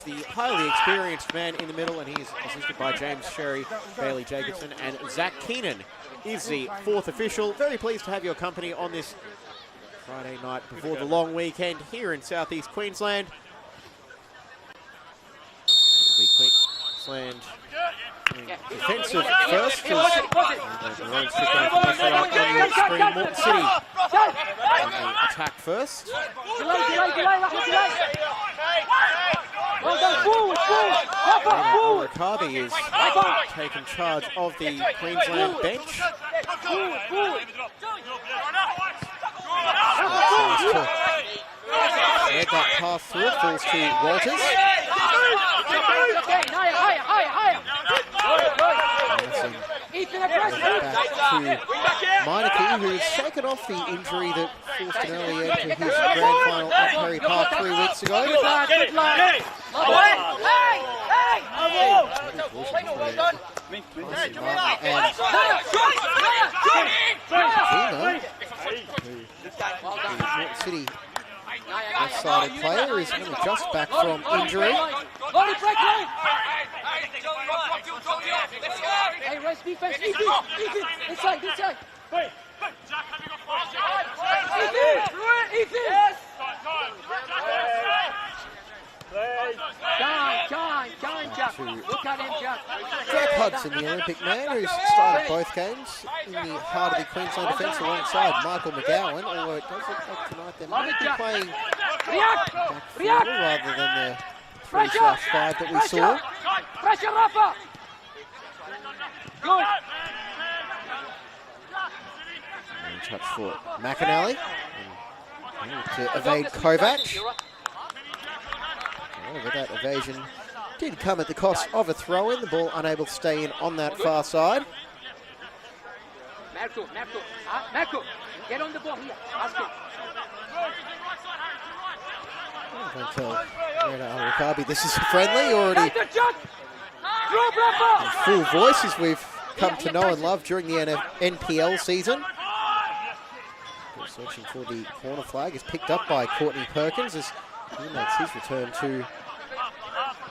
The highly experienced man in the middle, and he's assisted by James Sherry, Bailey Jacobson, and Zach Keenan is the fourth official. Very pleased to have your company on this Friday night before the long weekend here in southeast Queensland. It'll be Queensland defensive first, as the Royals pick up on your screen. Moreton City on the attack first. Rakabi is taking charge of the Queensland bench. Let that pass through, it falls to Walters. Back to Mitre, who's shaken off the injury that forced an early end to his grand final at Perry Park 3 weeks ago. And City left-sided player is only just back from injury. Hey, rest defense, inside. Ethan! Jack. Look at him, Jack. Jack Hudson, the Olympic man, who's started both games in the heart of the Queensland defence alongside Michael McGowan, although it does look like tonight they might be playing back four rather than the 3/5 that we saw. Pressure, Rafa! Good. And touch for McAnally. And to evade Kovac. However, that evasion did come at the cost of a throw-in. The ball unable to stay in on that far side. Marco, get on the ball here. Don't tell Rakabi this is a friendly already. In full voice as we've come to know and love during the NPL season. Searching for the corner flag is picked up by Courtney Perkins as he makes his return to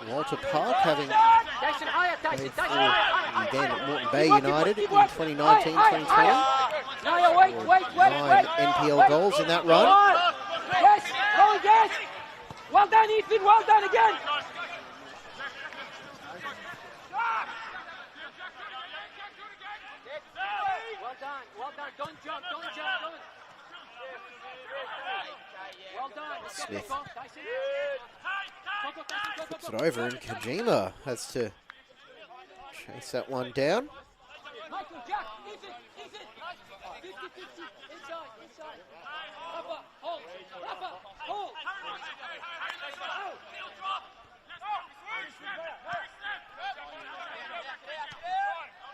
Walter Park, having played for the game at Moreton Bay United in 2019-2020. 9 NPL goals in that run. Yes, well done, Ethan, well done again. Well done, don't jump. Well done. Smith puts it over, and Kojima has to chase that one down. Michael, Jack, Ethan. 50-50, inside. Rafa, hold.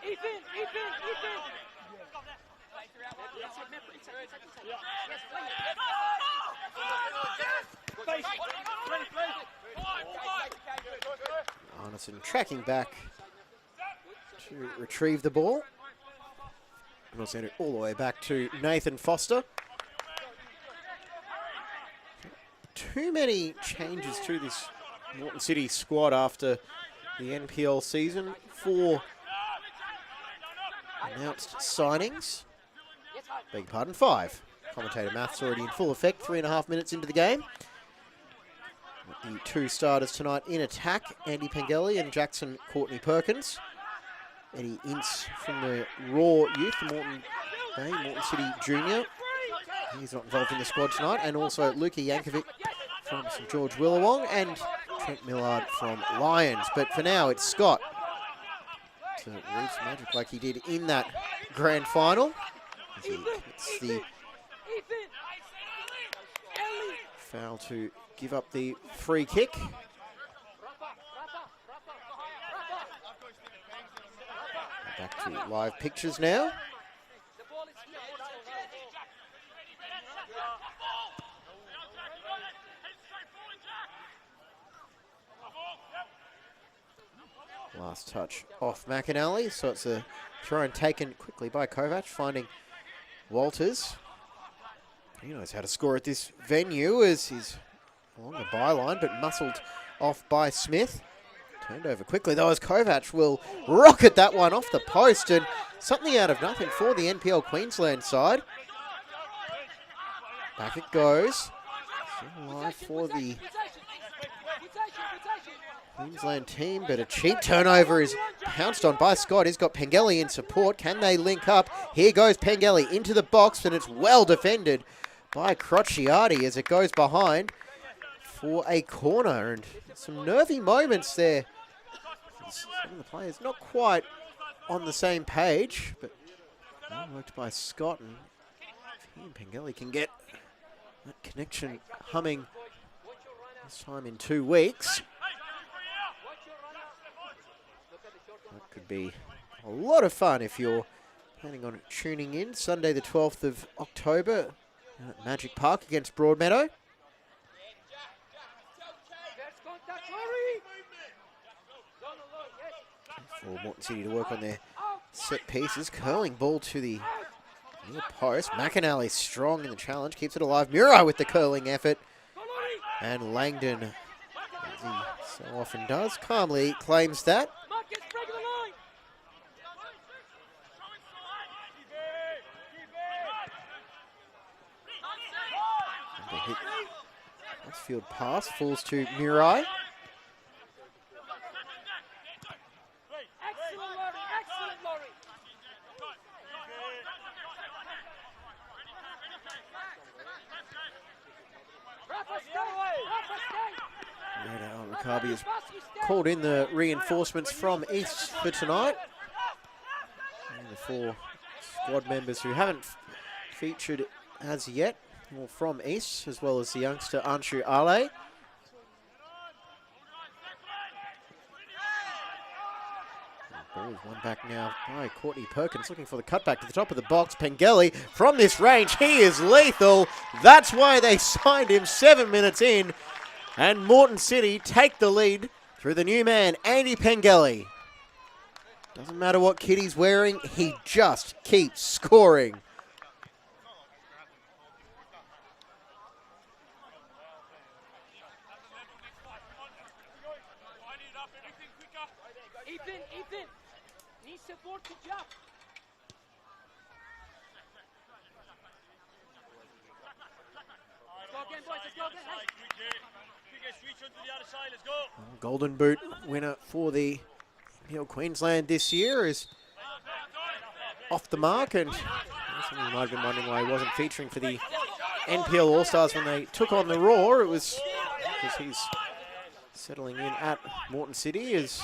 Ethan. Arneson tracking back to retrieve the ball. And we'll send it all the way back to Nathan Foster. Too many changes to this Moreton City squad after the NPL season. 4 announced signings. Beg your pardon, 5. Commentator maths already in full effect, 3.5 minutes into the game. The 2 starters tonight in attack, Andy Pengelly and Jackson Courtney Perkins. Eddie Ince from the Raw Youth, the Moreton City Junior. He's not involved in the squad tonight. And also Luka Yankovic from St George Willawong and Trent Millard from Lions. But for now, it's Scott to reach magic like he did in that grand final. As he hits the foul to give up the free kick. Back to live pictures now. Last touch off McAnally, so it's a throw and taken quickly by Kovac, finding Walters. He knows how to score at this venue as he's along the byline, but muscled off by Smith. Turned over quickly though as Kovac will rocket that one off the post, and something out of nothing for the NPL Queensland side. Back it goes. Still alive for the Queensland team, but a cheap turnover is pounced on by Scott. He's got Pengelly in support. Can they link up? Here goes Pengelly into the box, and it's well defended by Crociati as it goes behind for a corner. And some nervy moments there. Some of the players not quite on the same page, but well worked by Scott, and if he and Pengelly can get that connection humming this time in 2 weeks, that could be a lot of fun if you're planning on tuning in Sunday the 12th of October at Magic Park against Broadmeadow. For Moreton City to work on their set pieces. Curling ball to the near post. McAnally strong in the challenge, keeps it alive. Murai with the curling effort. And Langdon, as he so often does, calmly claims that. And the hit. Field pass falls to Murai. Rickaby has called in the reinforcements from East for tonight. And the 4 squad members who haven't featured as yet, all from East, as well as the youngster Anshu Ale. Ball is won back now by Courtney Perkins, looking for the cutback to the top of the box. Pengelly from this range, he is lethal. That's why they signed him 7 minutes in. And Moreton City take the lead through the new man, Andy Pengelly. Doesn't matter what kit he's wearing, he just keeps scoring. Ethan, need support to jump. Let's go again, boys, let's go again. Golden Boot winner for the NPL Queensland this year is off the mark, and some of you might have been wondering why he wasn't featuring for the NPL All-Stars when they took on the Roar. It was because he's settling in at Moreton City, is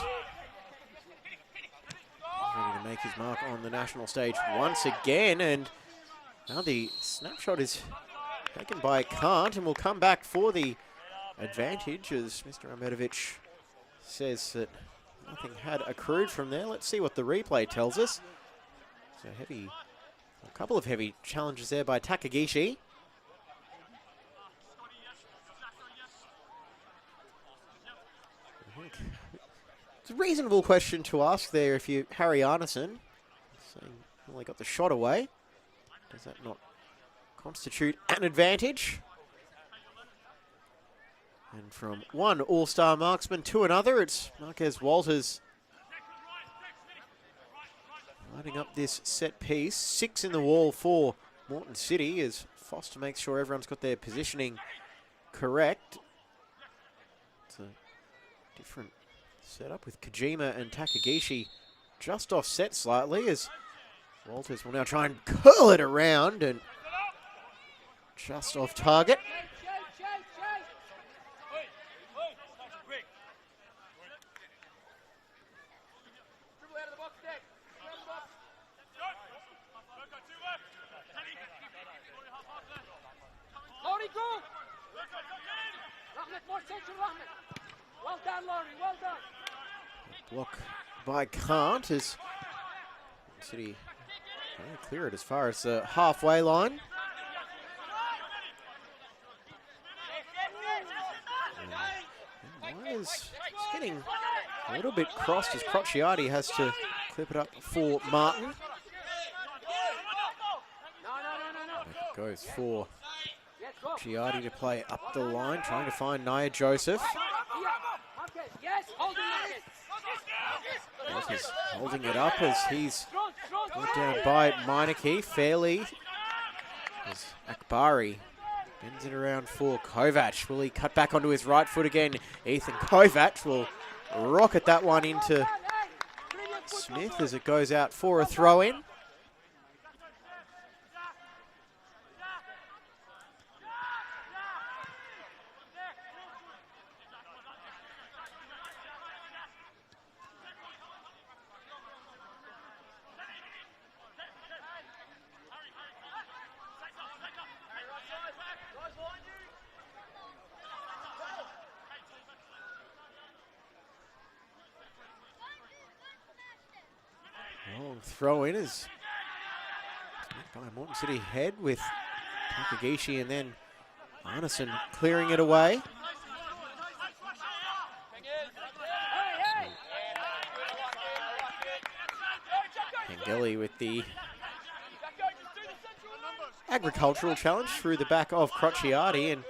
ready to make his mark on the national stage once again, and now the snapshot is taken by Kant, and will come back for the advantage as Mr. Ahmedovich says that nothing had accrued from there. Let's see what the replay tells us. So a couple of heavy challenges there by Takagishi. It's a reasonable question to ask there if you Harry Arneson, saying only got the shot away. Does that not constitute an advantage? And from one all-star marksman to another, it's Marquez Walters lighting up this set piece. 6 in the wall for Moreton City as Foster makes sure everyone's got their positioning correct. It's a different setup with Kojima and Takagishi just offset slightly as Walters will now try and curl it around and just off target. Well done, Laurie, well done. Block by Kant as City clear it as far as the halfway line. It's getting a little bit crossed as Crociati has to clip it up for Martin. It goes for Crociati to play up the line, trying to find Nia Joseph. He's holding it up as he's brought down by Mitre fairly. As Akbari bends it around for Kovac. Will he cut back onto his right foot again? Ethan Kovac will rocket that one into Smith as it goes out for a throw-in. Long throw in is by Moreton City head with Takagishi and then Arneson clearing it away. Pengeli with the agricultural challenge through the back of Crociati, and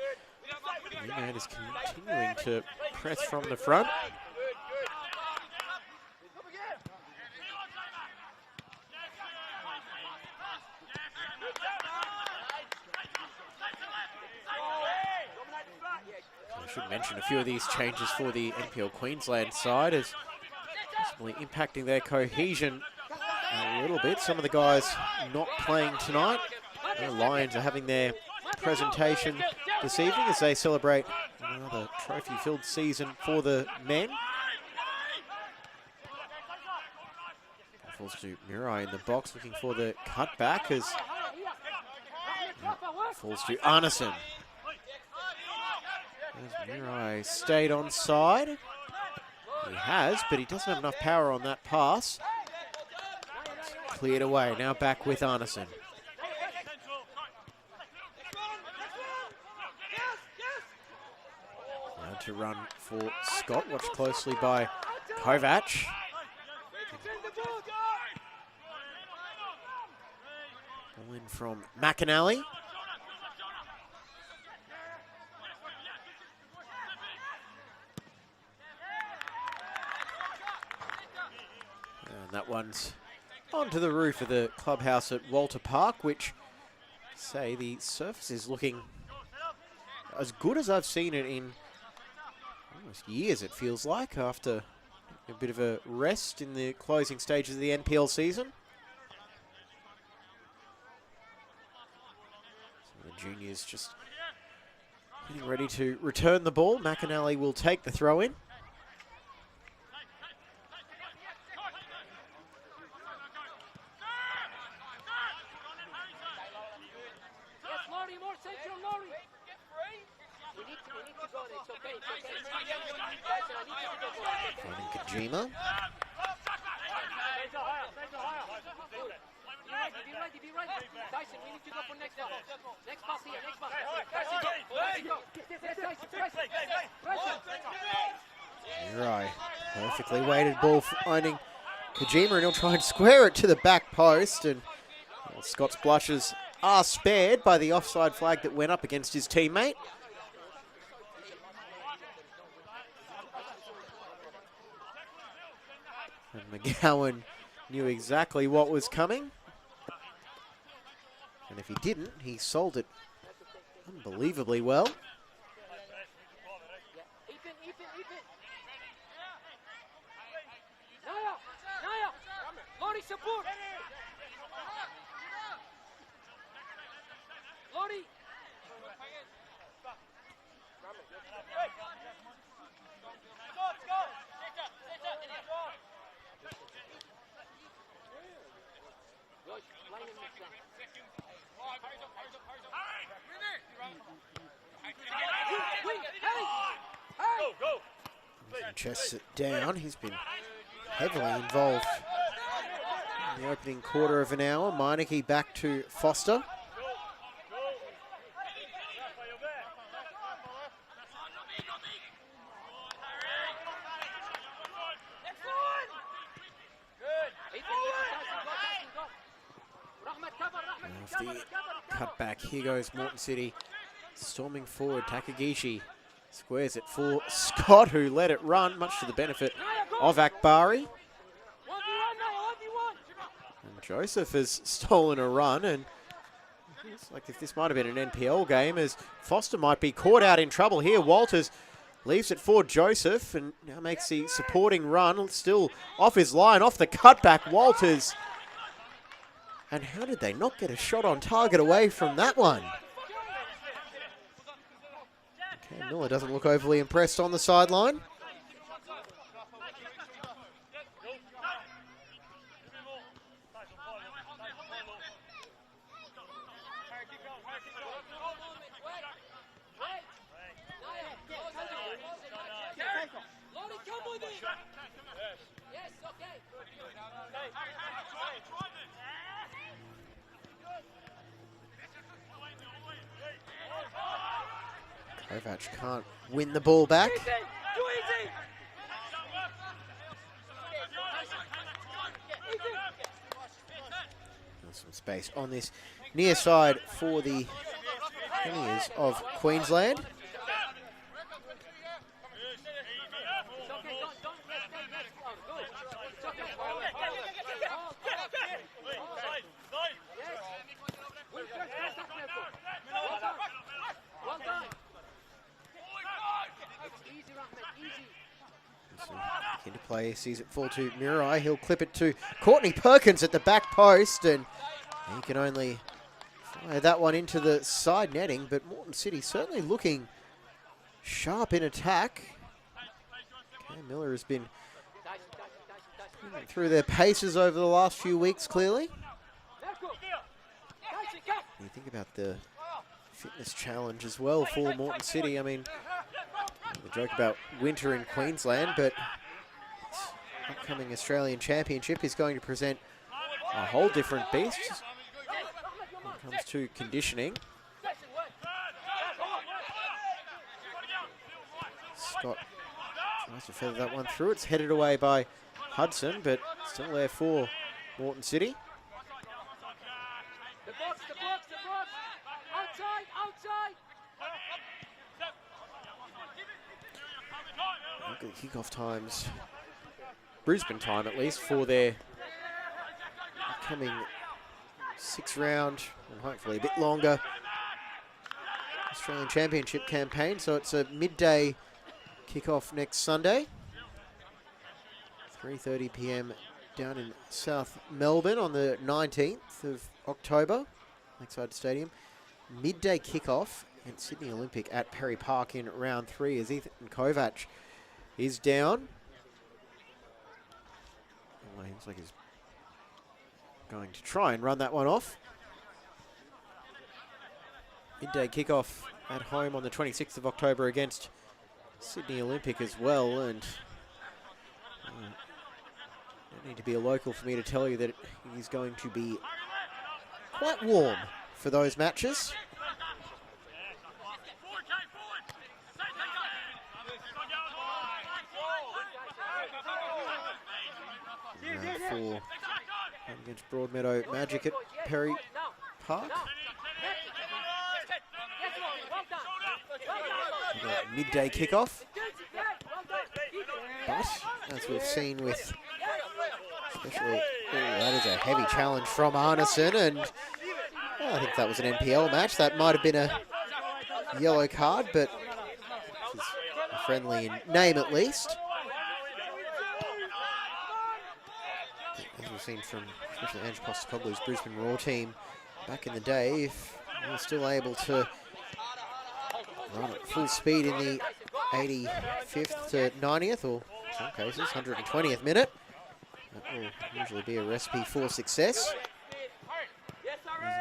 the man is continuing to press from the front. I should mention a few of these changes for the NPL Queensland side as possibly impacting their cohesion a little bit. Some of the guys not playing tonight. The Lions are having their presentation this evening as they celebrate another trophy-filled season for the men. Falls to Mirai in the box looking for the cutback as falls to Arneson. As Mirai stayed on side. He has, but he doesn't have enough power on that pass. It's cleared away, now back with Arneson. Now to run for Scott, watched closely by Kovac. Ball in from McAnally. That one's onto the roof of the clubhouse at Walter Park, which, say, the surface is looking as good as I've seen it in almost years, it feels like, after a bit of a rest in the closing stages of the NPL season. So the juniors just getting ready to return the ball. McAnally will take the throw in. Kojima. Right, perfectly weighted ball finding Kojima, and he'll try and square it to the back post, and well, Scott's blushes are spared by the offside flag that went up against his teammate. And McGowan knew exactly what was coming. And if he didn't, he sold it unbelievably well. Chests it down. He's been heavily involved in the opening quarter of an hour. Meineke back to Foster. Off the cutback, here goes Moreton City storming forward. Takagishi Squares it for Scott, who let it run, much to the benefit of Akbari. And Joseph has stolen a run, and it's like if this might have been an NPL game, as Foster might be caught out in trouble here. Walters leaves it for Joseph and now makes the supporting run, still off his line, off the cutback. Walters. And how did they not get a shot on target away from that one? Okay, Miller doesn't look overly impressed on the sideline. Kovac can't win the ball back. Some space on this near side for the Premiers of Queensland. Into play, sees it fall to Mirai. He'll clip it to Courtney Perkins at the back post, and he can only fire that one into the side netting. But Moreton City certainly looking sharp in attack. Okay, Miller has been through their paces over the last few weeks, clearly. You think about the fitness challenge as well for Moreton City. I mean, the joke about winter in Queensland, but upcoming Australian Championship is going to present a whole different beast when it comes to conditioning. Scott tries to feather that one through. It's headed away by Hudson, but still there for Moreton City. The box. Outside. Look at the kickoff times. Brisbane time, at least, for their upcoming 6th round, and hopefully a bit longer, Australian Championship campaign. So it's a midday kickoff next Sunday. 3:30 p.m. down in South Melbourne on the 19th of October, Lakeside Stadium. Midday kickoff at Sydney Olympic at Perry Park in round 3 as Ethan Kovac is down. Well, looks like he's going to try and run that one off. Midday kickoff at home on the 26th of October against Sydney Olympic as well, and don't need to be a local for me to tell you that it is going to be quite warm for those matches. For against Broadmeadow Magic at Perry Park. Midday kickoff. But as we've seen with especially, that is a heavy challenge from Arneson, and I think that was an NPL match. That might have been a yellow card, but it's a friendly in name at least. As we've seen from especially Ange Postecoglou's Brisbane Roar team back in the day, if they're still able to run at full speed in the 85th to 90th, or in some cases 120th minute, that will usually be a recipe for success.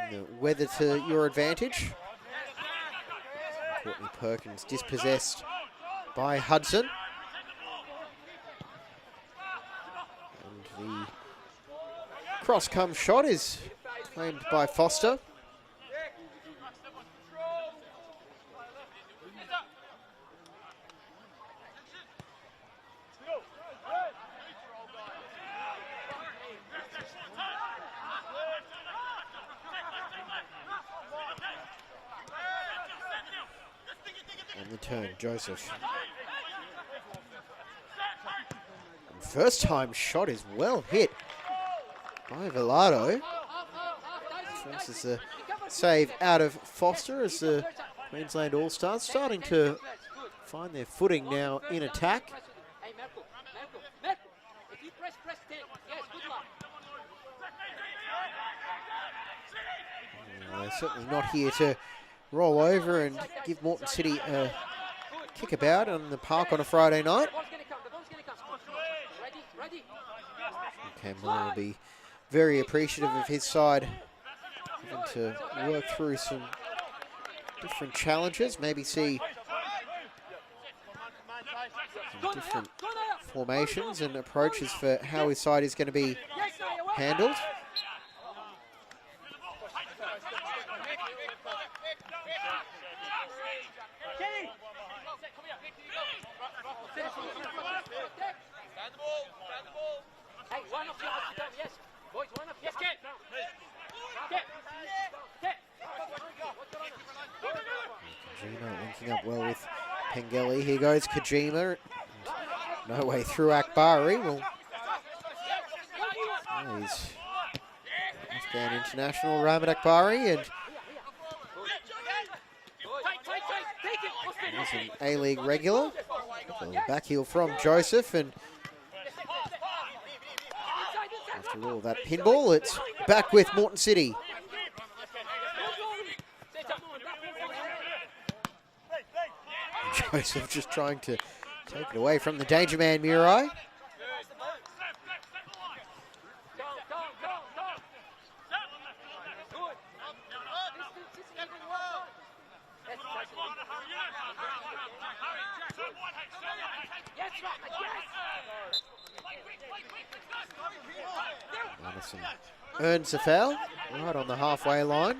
Using the weather to your advantage. Courtney Perkins dispossessed by Hudson. And the cross-come shot is claimed by Foster. the turn, Joseph. And first time shot is well hit by Velado. Forces a save out of Foster as the Queensland All-Stars starting to find their footing now in attack. They're certainly not here to roll over and give Moreton City a kickabout on the park on a Friday night. Campbell will be very appreciative of his side having to work through some different challenges, maybe see some different formations and approaches for how his side is going to be handled. Kojima linking up well with Pengelly. Here goes Kojima. No way through Akbari. Well, he's Afghan international Ramad Akbari, and he's an A-League regular. Back heel from Joseph, and after all that pinball, it's back with Moreton City. Joseph just trying to take it away from the danger man, Murai. Anderson earns a foul right on the halfway line.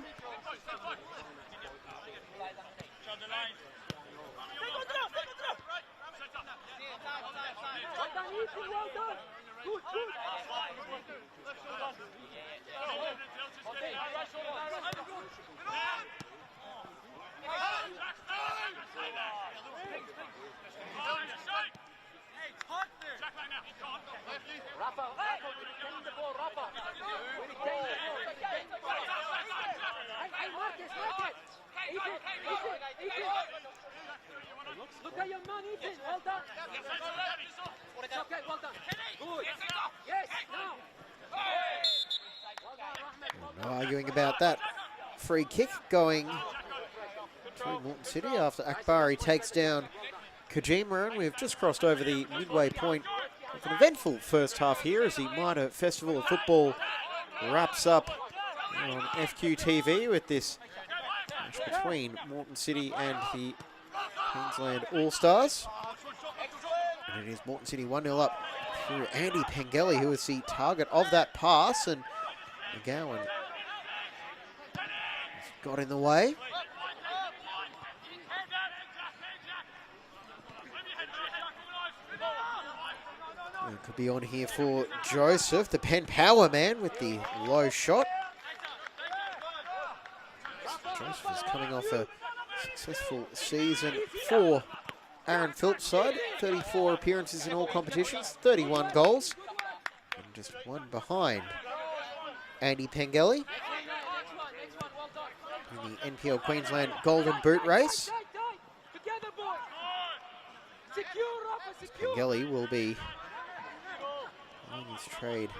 Look at your man, Ethan. Well done. It's okay, well done. Good. Yes, now. No arguing about that free kick going to Moreton City after Akbari takes down Kojima, and we've just crossed over the midway point of an eventful first half here as the Mitre Festival of Football wraps up on FQTV with this match between Moreton City and the Queensland All-Stars. And it is Moreton City 1-0 up through Andy Pengelly, who is the target of that pass, and McGowan got in the way. It could be on here for Joseph, the pen power man, with the low shot. Joseph is coming off a successful season for Aaron Phillips' side. 34 appearances in all competitions, 31 goals, and just one behind Andy Pengelly in the NPL Queensland Golden Boot race. Pengelly will be on his trade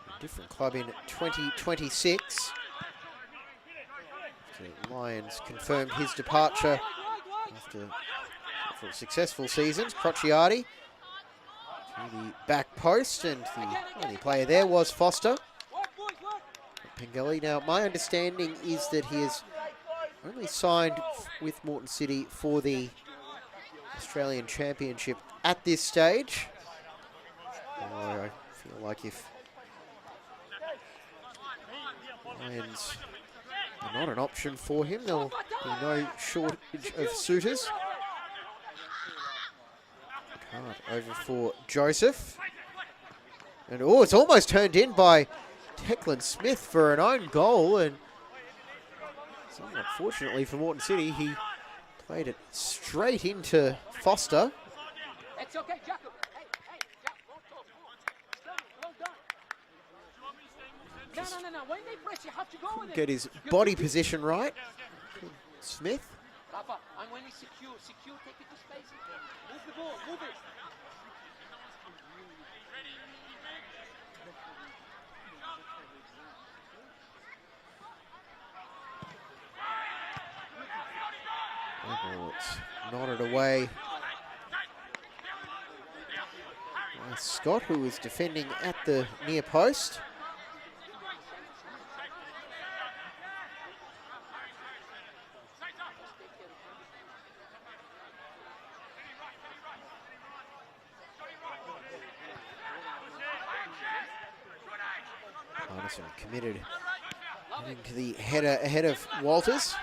a different club in 2026. The Lions confirmed his departure after successful seasons. Crociati to the back post, and the only player there was Foster. Pengelly, now my understanding is that he has only signed with Moreton City for the Australian Championship at this stage. I feel like if Lions are not an option for him, there'll be no shortage of suitors. Card over for Joseph. And oh, it's almost turned in by Declan Smith for an own goal, and somewhat fortunately for Moreton City, he Played it straight into Foster. It's okay, Jacob. Hey, Jack, don't talk. Well done. No. When they press, you have to go with it. Get his body position right. Smith. Rafa, and when he's secure, take it to space. Move the ball, move it. Oh, it's nodded away by Scott, who was defending at the near post. Anderson committed, heading to the header ahead of Walters.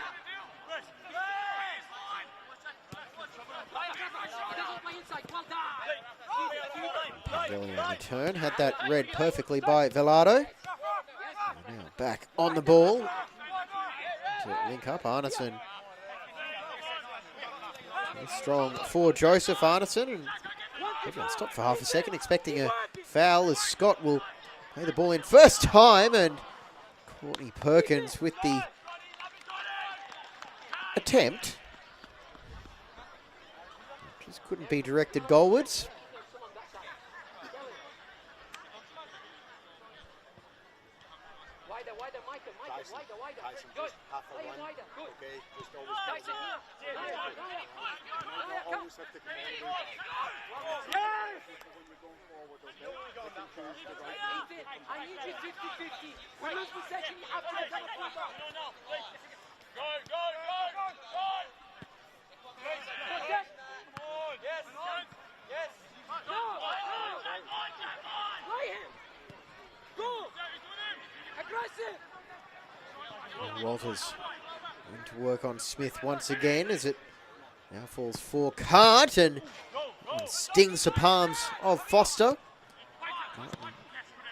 Pangeli on the turn, had that read perfectly by Velado. Now back on the ball to link up Arneson. Strong for Joseph Arneson, and everyone stopped for half a second expecting a foul as Scott will play the ball in first time, and Courtney Perkins with the attempt. Just couldn't be directed goalwards. Wider, Mitre, wider. Good. Play it wider. Good. Okay, just always I need you 50-50. We lose possession, you have to have a full back. Go. Yes. No. Play him. Go. Aggressive. And Walters going to work on Smith once again as it now falls for Cart and stings the palms of Foster.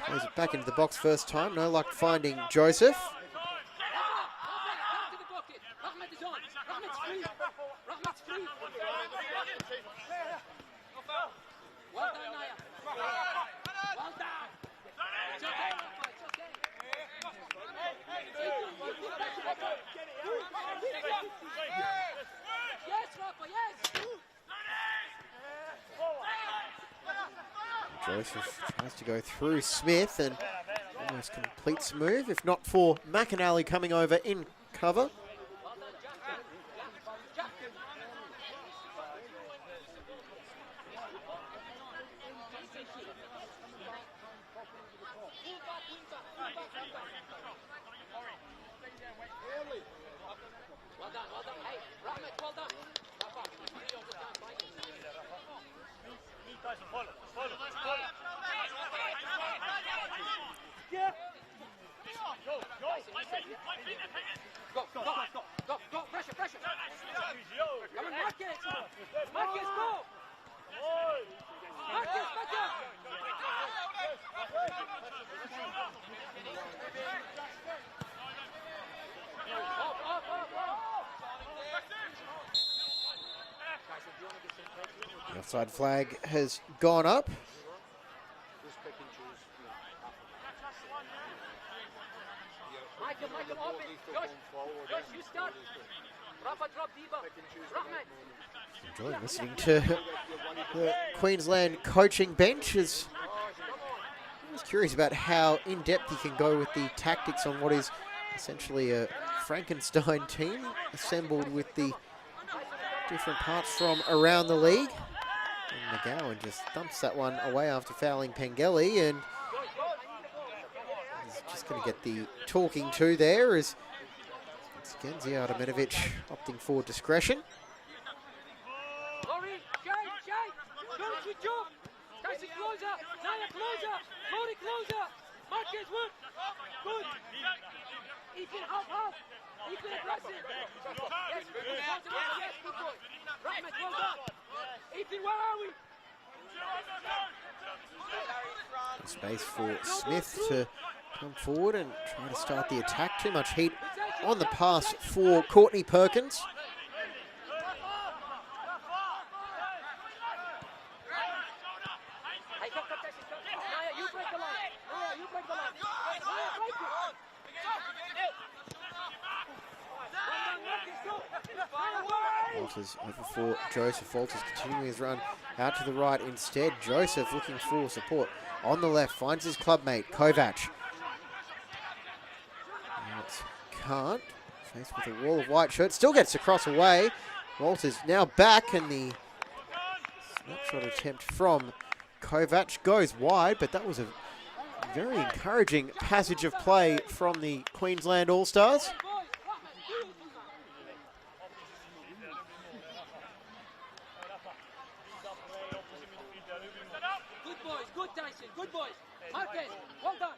Plays it back into the box first time. No luck finding Joseph. Well done, Naya. Well done. It's okay, Rafa. It's okay. Yes, Rafa, yes. Joseph tries to go through Smith and almost completes the move, if not for McAnally coming over in cover. Well done. Hey, Rahmat, well done. Rafa, Go, pressure. Come on, Marcus, go. Marcus, better. The offside flag has gone up. Michael, open. Josh, you start. Rafa, drop Diba. Rahmat. Enjoying listening to the Queensland coaching bench. I was curious about how in-depth he can go with the tactics on what is essentially a Frankenstein team assembled with the different parts from around the league. And McGowan just thumps that one away after fouling Pangeli, and he's just going to get the talking to there as once again Ziad Ahmedovich opting for discretion. Laurie, Jay, don't you jump. Tyson, closer. Naya, closer. Laurie, closer. Marcus, work. Good. Ethan, half. Ethan, aggressive. Yes, good boy. Rahmat, well done. Ethan, where are we? Space for Smith to come forward and try to start the attack. Too much heat on the pass for Courtney Perkins. break the line. Naya, you break the line. Naya, break it. Walters over for Joseph. Walters continuing his run out to the right instead. Joseph looking for support on the left. Finds his clubmate, Kovac. Can't. Faced with a wall of white shirts. Still gets across away. Walters now back, and the snapshot attempt from Kovac goes wide, but that was a very encouraging passage of play from the Queensland All-Stars. Good boys, good Tyson, good boys. Marquez, well done.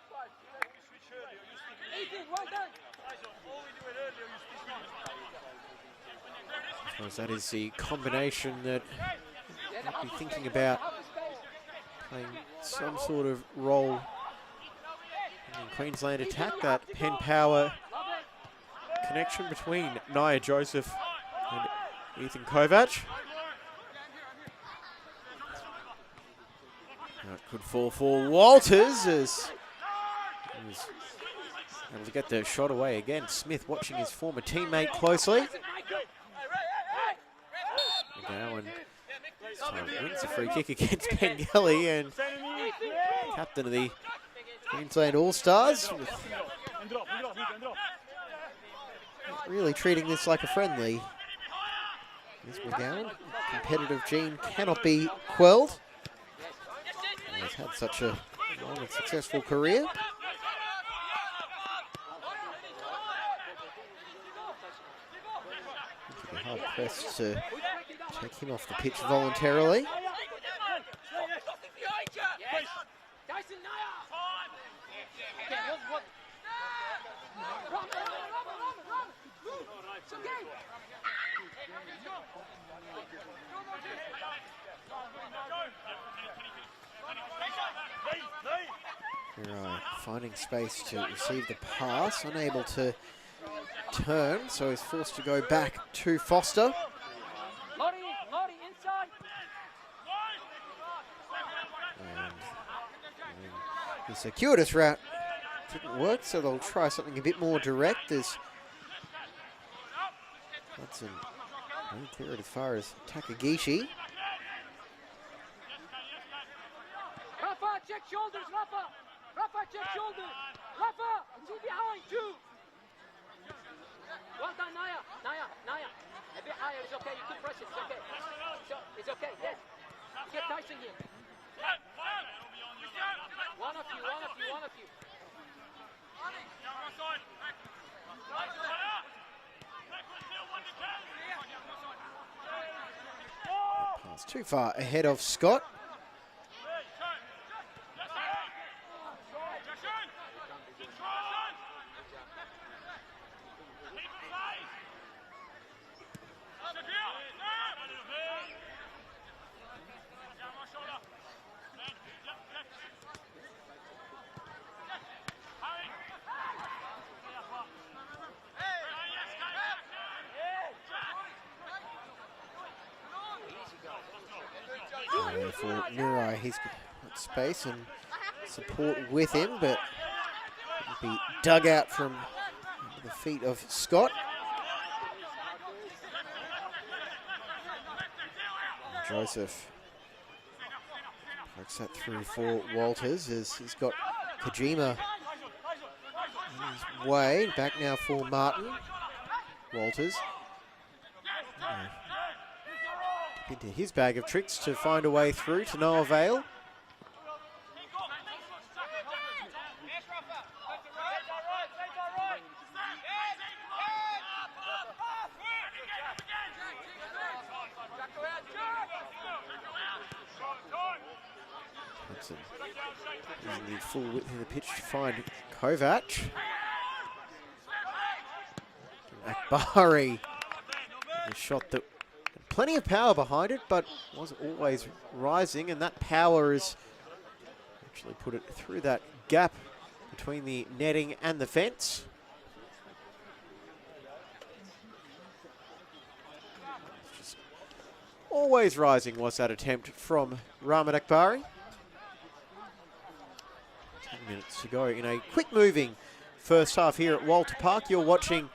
Ethan, well done. I suppose that is the combination that I'd be thinking about playing some sort of role in the Queensland attack. That pen power connection between Nia Joseph and Ethan Kovac. Now it could fall for Walters as he was able to get the shot away again. Smith watching his former teammate closely. McGowan this time wins a free kick against Pengelly, and captain of the Queensland All-Stars, really treating this like a friendly. This McGowan, competitive gene cannot be quelled. He's had such a long and successful career. Hard pressed to take him off the pitch voluntarily. Right, finding space to receive the pass, unable to turn, so he's forced to go back to Foster. Lottie inside. And the circuitous route didn't work, so they'll try something a bit more direct as Hudson won't clear it as far as Takagishi. Rafa, check shoulders, Rafa. Rafa, check shoulders. Rafa, two behind, two. Well done, Naya. A bit higher, it's okay. You can press it, it's okay. It's okay, yes. Get Tyson here. One of you. Pass too far ahead of Scott. For Mitre, he's got space and support with him, but it'll be dug out from the feet of Scott. And Joseph pokes that through for Walters as he's got Kojima in his way. Back now for Martin. Walters into his bag of tricks to find a way through to no avail. Hudson using the full width of the pitch to find Kovac. Akbari, a shot that plenty of power behind it, but wasn't always rising, and that power has actually put it through that gap between the netting and the fence. Just always rising was that attempt from Rahmat Akbari. 10 minutes to go in a quick-moving first half here at Walter Park. You're watching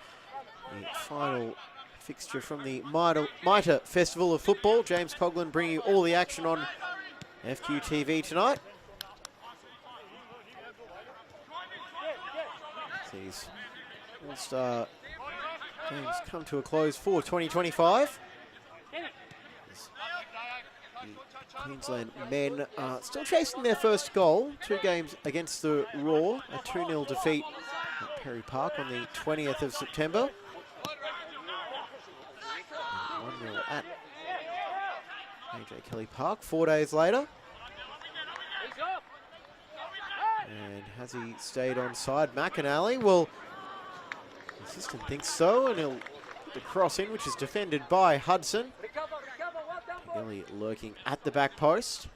the final fixture from the Mitre Festival of Football. James Coughlin bringing you all the action on FQTV tonight. These All-Star games come to a close for 2025. The Queensland men are still chasing their first goal. 2 games against the Raw, a 2-0 defeat at Perry Park on the 20th of September. 1-0 at AJ Kelly Park 4 days later. And has he stayed on side? McAnally, well, the assistant thinks so, and he'll put the cross in, which is defended by Hudson. Elliott lurking at the back post.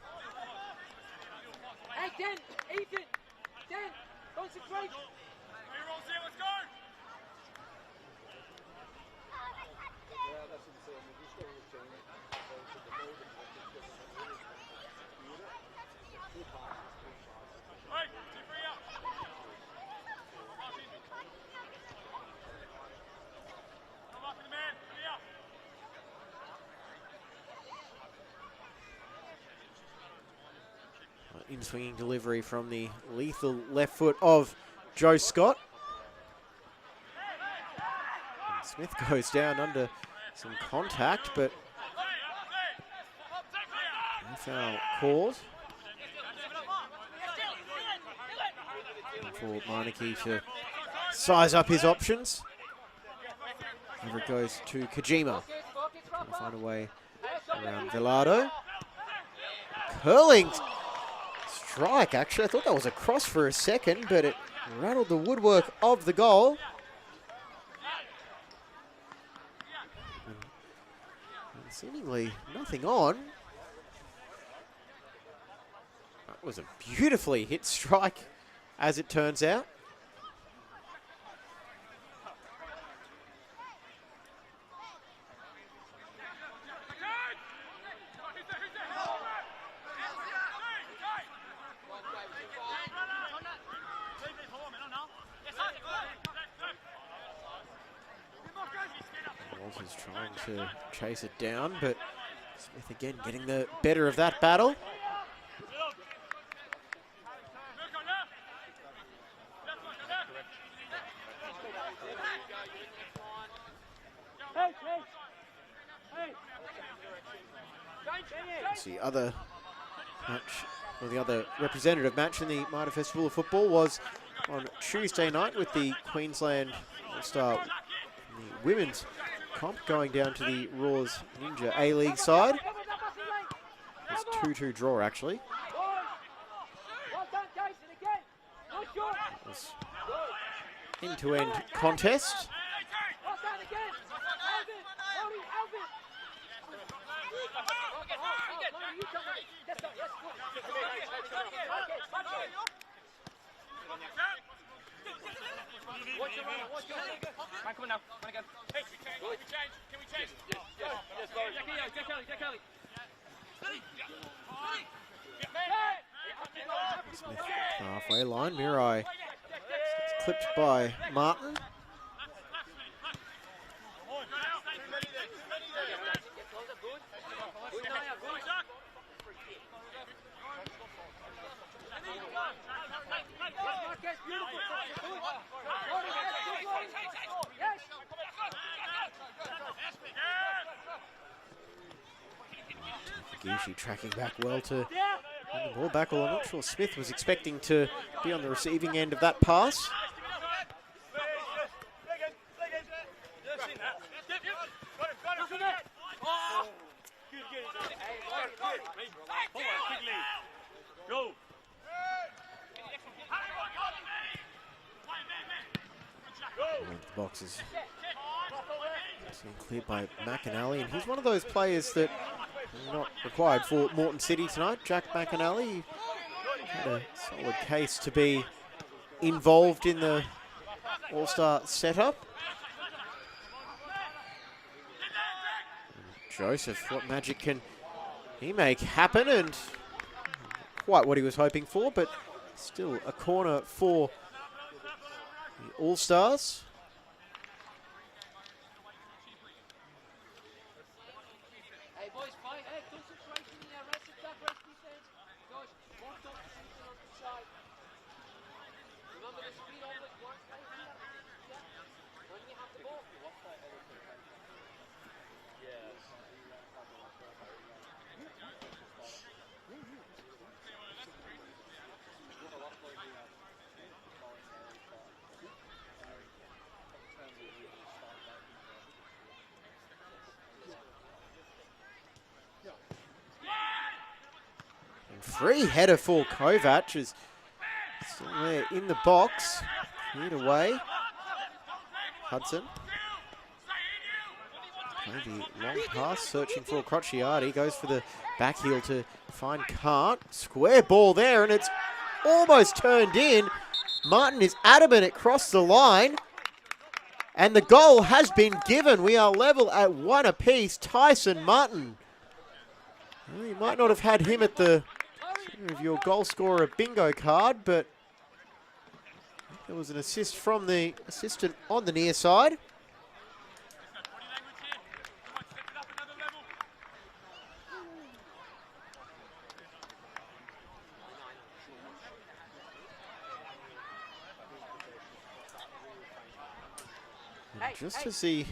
Hey, Dan, Ethan, Dan, concentrate. In-swinging delivery from the lethal left foot of Joe Scott. And Smith goes down under some contact, but no foul called. And for Meineke to size up his options. Over it goes to Kojima. Trying to find a way around Velado. Curling strike, actually. I thought that was a cross for a second, but it rattled the woodwork of the goal. And seemingly nothing on. That was a beautifully hit strike, as it turns out. Walters trying to chase it down, but Smith again getting the better of that battle. It's the other match, or the other representative match in the Mitre Festival of Football was on Tuesday night with the Queensland All-Star women's comp going down to the Raw's Ninja A-League side. It's 2-2 draw, actually. It was end-to-end contest. Come on now, come again. Hey, can we change? Can we change? Yes, Kelly. Smith halfway line. Mirai gets clipped by Martin. Gishi tracking back well to win the ball back. Well, I'm not sure Smith was expecting to be on the receiving end of that pass. The box is cleared by McAnally, and he's one of those players that not required for Moreton City tonight. Jack McAnally had a solid case to be involved in the All-Star setup. Joseph, what magic can he make happen? And quite what he was hoping for, but Still a corner for the All-Stars. Hey boys, fight. Hey, concentration in there. Rest attack, rest defense. Josh, one top position on the side. Remember the speed always works right here. Yeah. When you have the ball. Free header for Kovac is still there in the box. Cleared away. Hudson. Play the long pass, searching for Crociati. Goes for the back heel to find Kant. Square ball there, and it's almost turned in. Martin is adamant it crossed the line. And the goal has been given. We are level at 1 apiece. Tyson Martin. Well, you might not have had him at the of your goal scorer bingo card, but there was an assist from the assistant on the near side. And just as the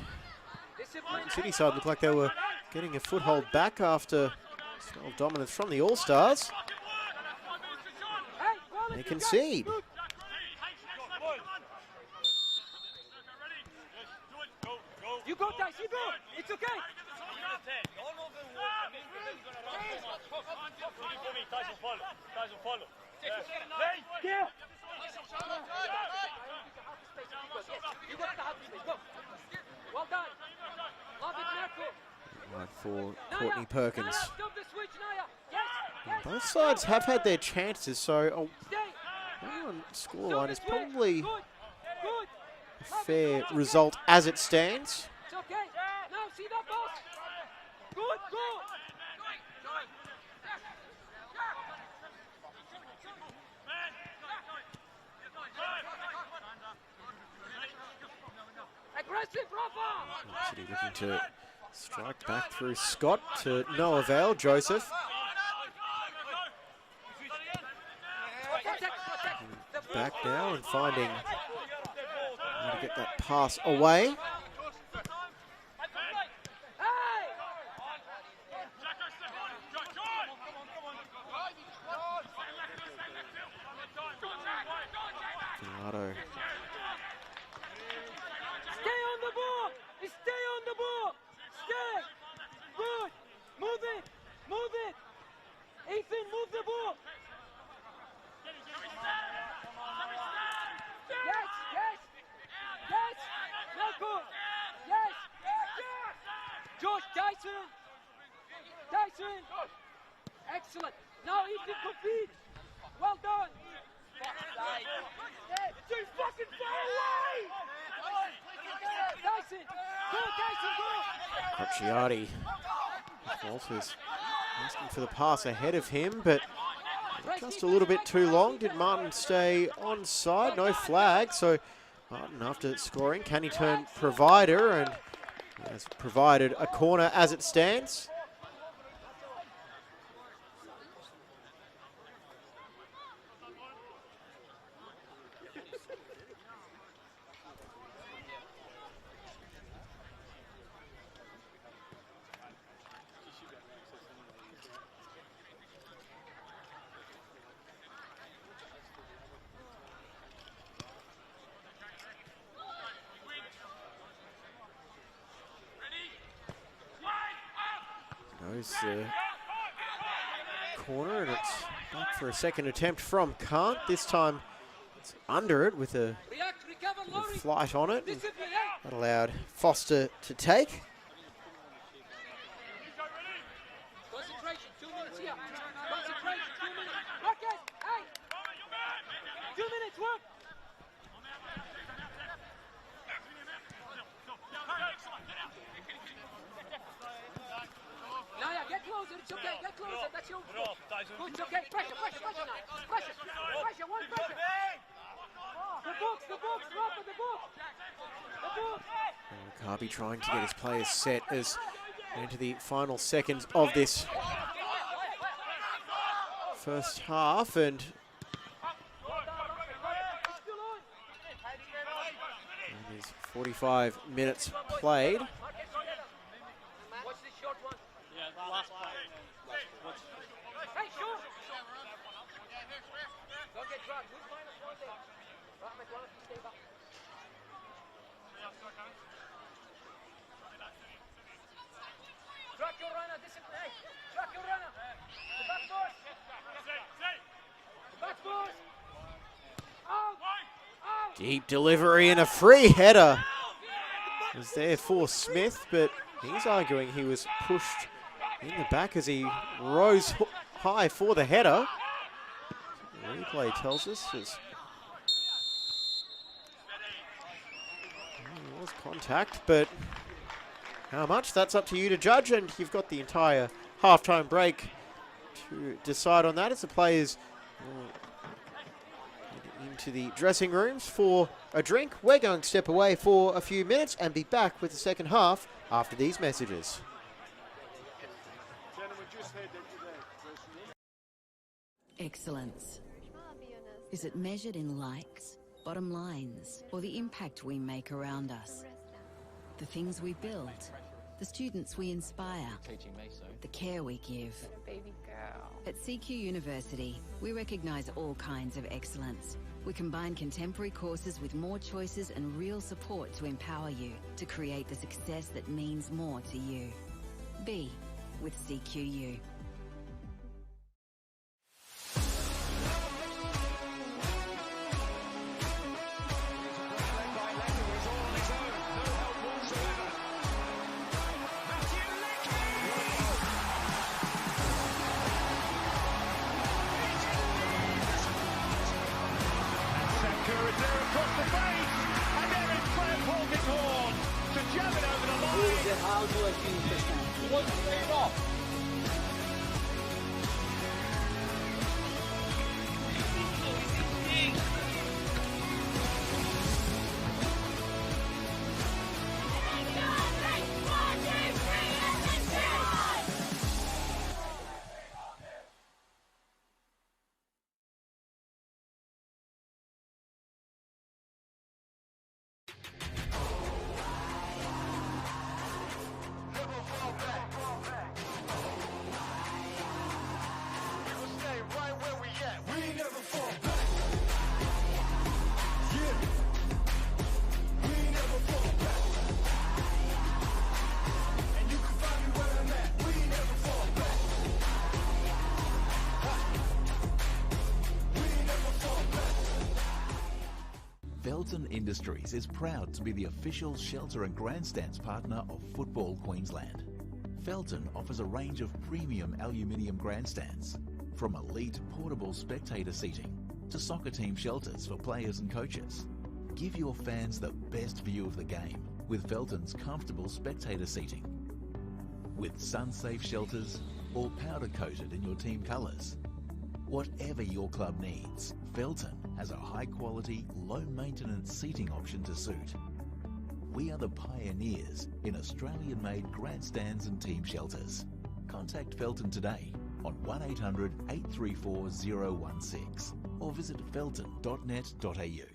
City side looked like they were getting a foothold back after spell of dominance from the All-Stars, they concede. You go, Dice, you go. It's okay. You got the half space. Go. Well done. Love it, Marco. Right for Courtney Perkins. Stop the switch, Naya. Yes. Both sides have had their chances, so a scoreline is probably a fair result as it stands. It's okay. Now see that ball. Good, go. Aggressive, Rafa. City looking to strike back through Scott to no avail. Joseph. Back now and finding how to get that pass away. Filato. Stay on the ball! Stay on the ball! Stay! Good! Move it! Move it! Ethan, move the ball! Yes! Yes! Yes! Now good! Yes! Josh, Dyson! Dyson! Excellent! Now Ethan, compete! Well done! Too fucking far away! Dyson! Go, Dyson, go! Crociati. Walters asking for the pass ahead of him, but just a little bit too long. Did Martin stay onside? No flag, so Martin, after scoring, can he turn provider, and has provided a corner as it stands. Goes the corner, and it's back for a second attempt from Kant. This time it's under it with a flight on it. That allowed Foster to take. Concentration, 2 minutes here. Concentration, 2 minutes. Marcus, hey! 2 minutes, work! Naya, get closer, it's okay, get closer, that's your fault. Good, it's okay, pressure now. Pressure, 1 Harvey trying to get his players set as into the final seconds of this first half, and there's 45 minutes played. Deep delivery and a free header was there for Smith, but he's arguing he was pushed in the back as he rose high for the header. The replay tells us it was contact, but how much? That's up to you to judge, and you've got the entire halftime break to decide on that as the players into the dressing rooms for a drink. We're going to step away for a few minutes and be back with the second half after these messages. Excellence. Is it measured in likes, bottom lines, or the impact we make around us? The things we build, the students we inspire, the care we give. Baby girl. At CQ University, we recognise all kinds of excellence. We combine contemporary courses with more choices and real support to empower you to create the success that means more to you. Be with CQU. How do I finish this time? You want to play it off? Felton Industries is proud to be the official shelter and grandstands partner of Football Queensland. Felton offers a range of premium aluminium grandstands, from elite portable spectator seating to soccer team shelters for players and coaches. Give your fans the best view of the game with Felton's comfortable spectator seating. With sun-safe shelters, or powder-coated in your team colours. Whatever your club needs, Felton has a high-quality, low-maintenance seating option to suit. We are the pioneers in Australian-made grandstands and team shelters. Contact Felton today on 1800 834 016 or visit felton.net.au.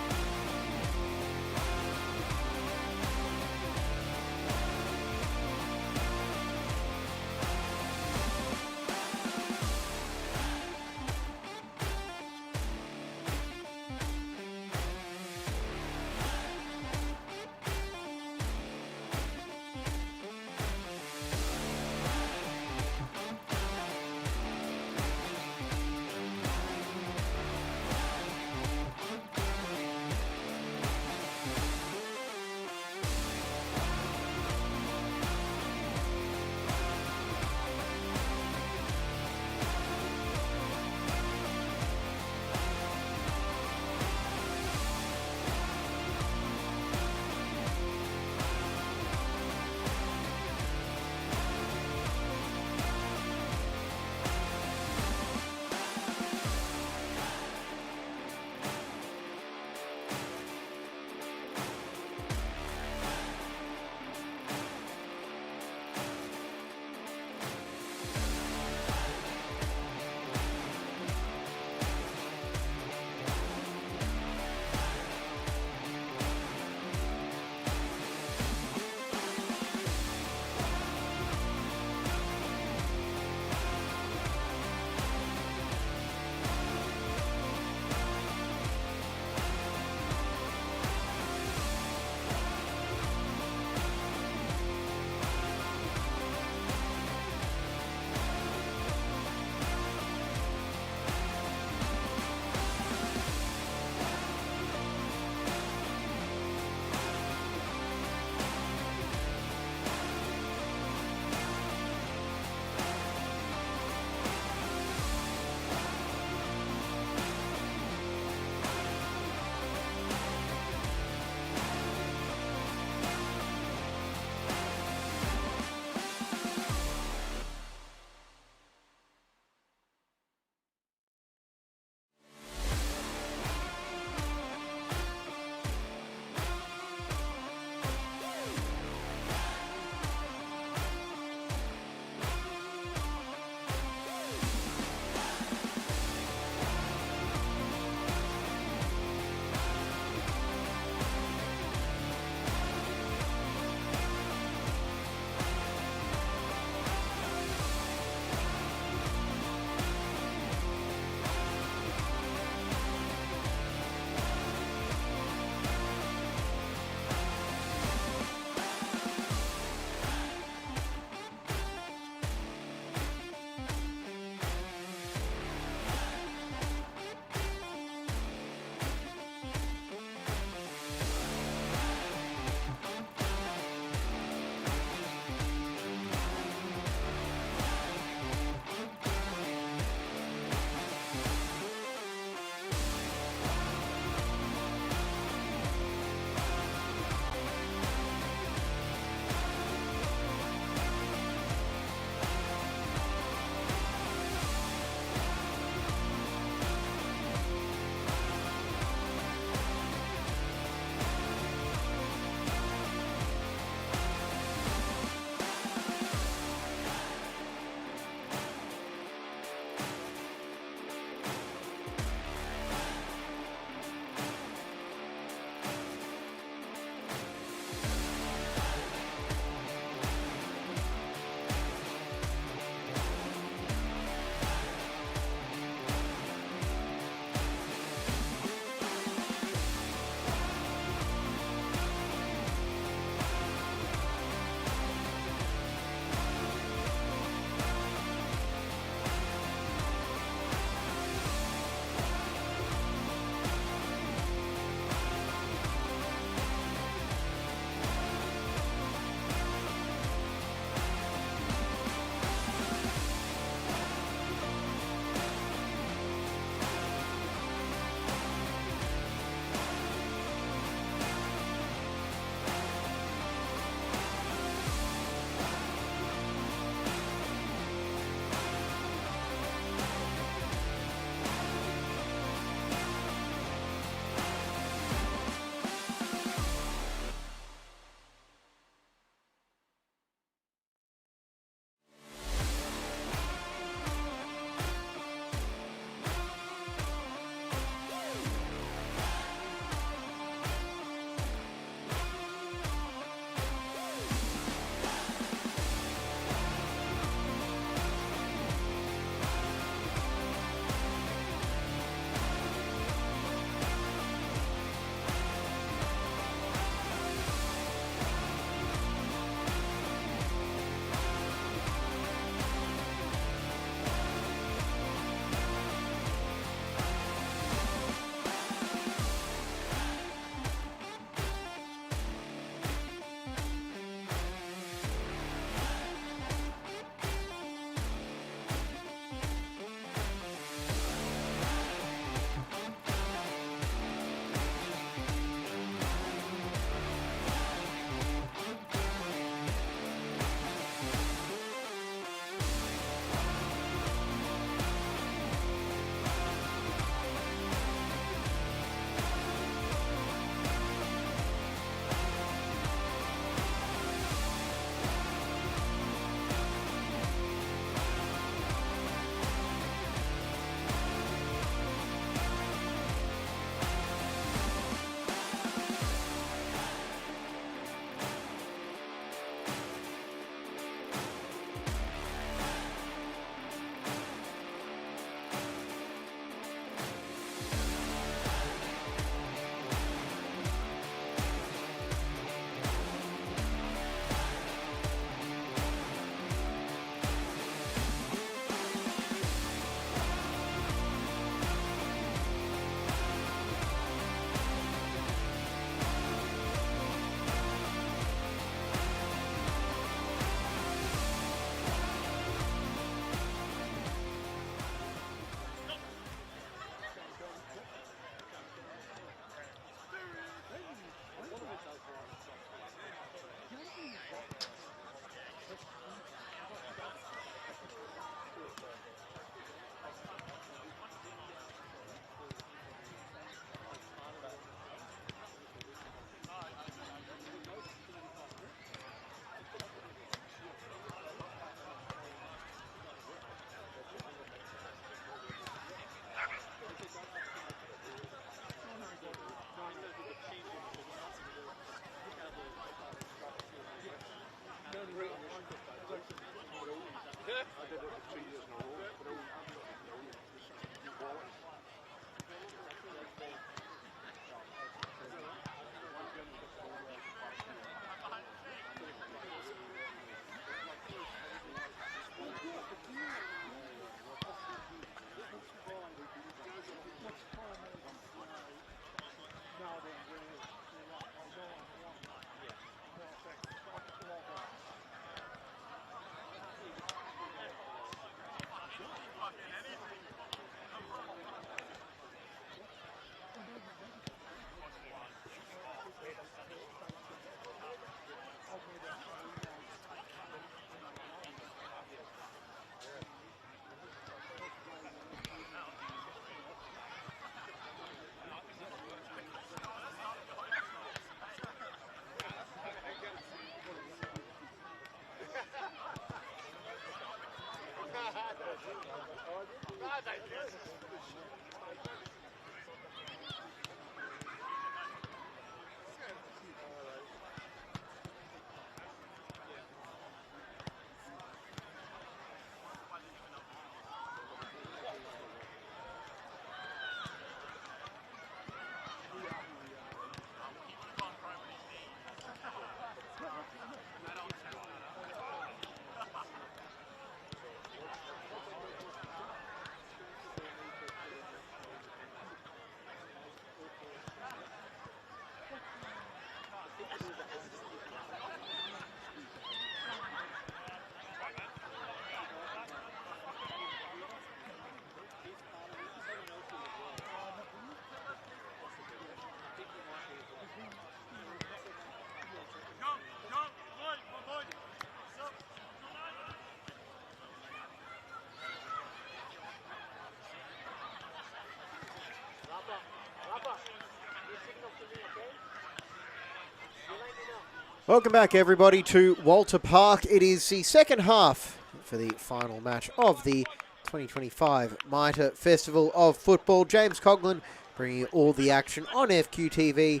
Welcome back, everybody, to Walter Park. It is the second half for the final match of the 2025 Mitre Festival of Football. James Coughlin bringing you all the action on FQTV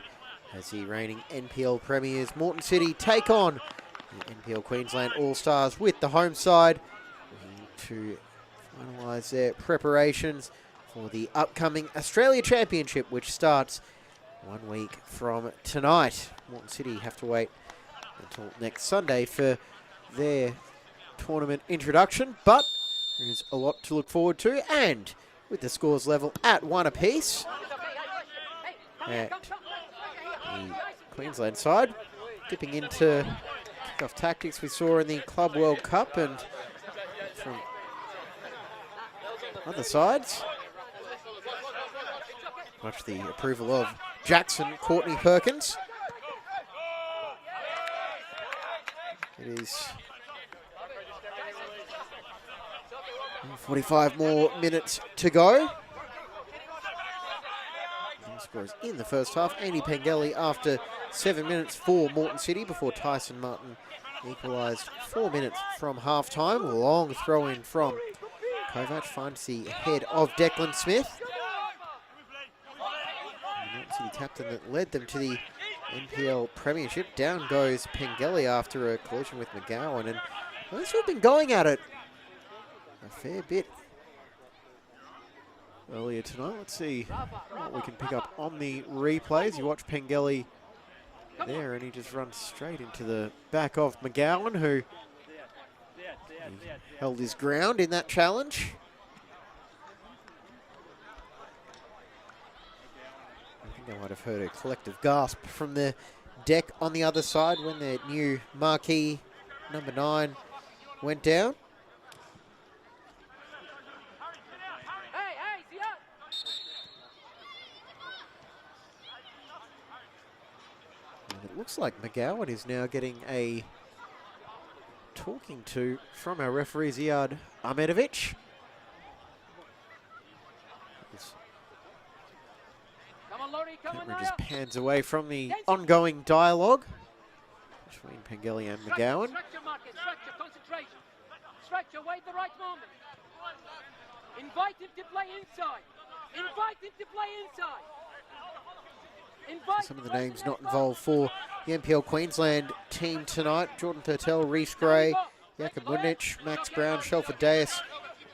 as the reigning NPL premiers Moreton City take on the NPL Queensland All-Stars with the home side, looking to finalise their preparations for the upcoming Australia Championship, which starts 1 week from tonight. Moreton City have to wait until next Sunday for their tournament introduction, but there is a lot to look forward to, and with the scores level at 1 apiece, at the Queensland side dipping into kickoff tactics we saw in the Club World Cup, and from other sides, much the approval of Jackson Courtney Perkins. It is 45 more minutes to go. Scores in the first half. Andy Pengelly after 7 minutes for Moreton City before Tyson Martin equalised 4 minutes from half-time. A long throw-in from Kovac finds the head of Declan Smith. The Moreton City captain that led them to the NPL Premiership. Down goes Pengelly after a collision with McGowan, and those who have been going at it a fair bit earlier tonight. Let's see what we can pick up on the replays. You watch Pengelly there, and he just runs straight into the back of McGowan, who held his ground in that challenge. I think I might have heard a collective gasp from the deck on the other side when their new marquee number 9 went down. And it looks like McGowan is now getting a talking to from our referee Ziad Ahmedovich. Camera just pans away from the ongoing dialogue between Pengelly and McGowan. Structure, wait the right moment. Invite him to play inside. Invite him to play inside. Some of the names not involved for the NPL Queensland team tonight: Jordan Thurtell, Reece Gray, Jakob Mudnich, Max Brown, Shelford Deas,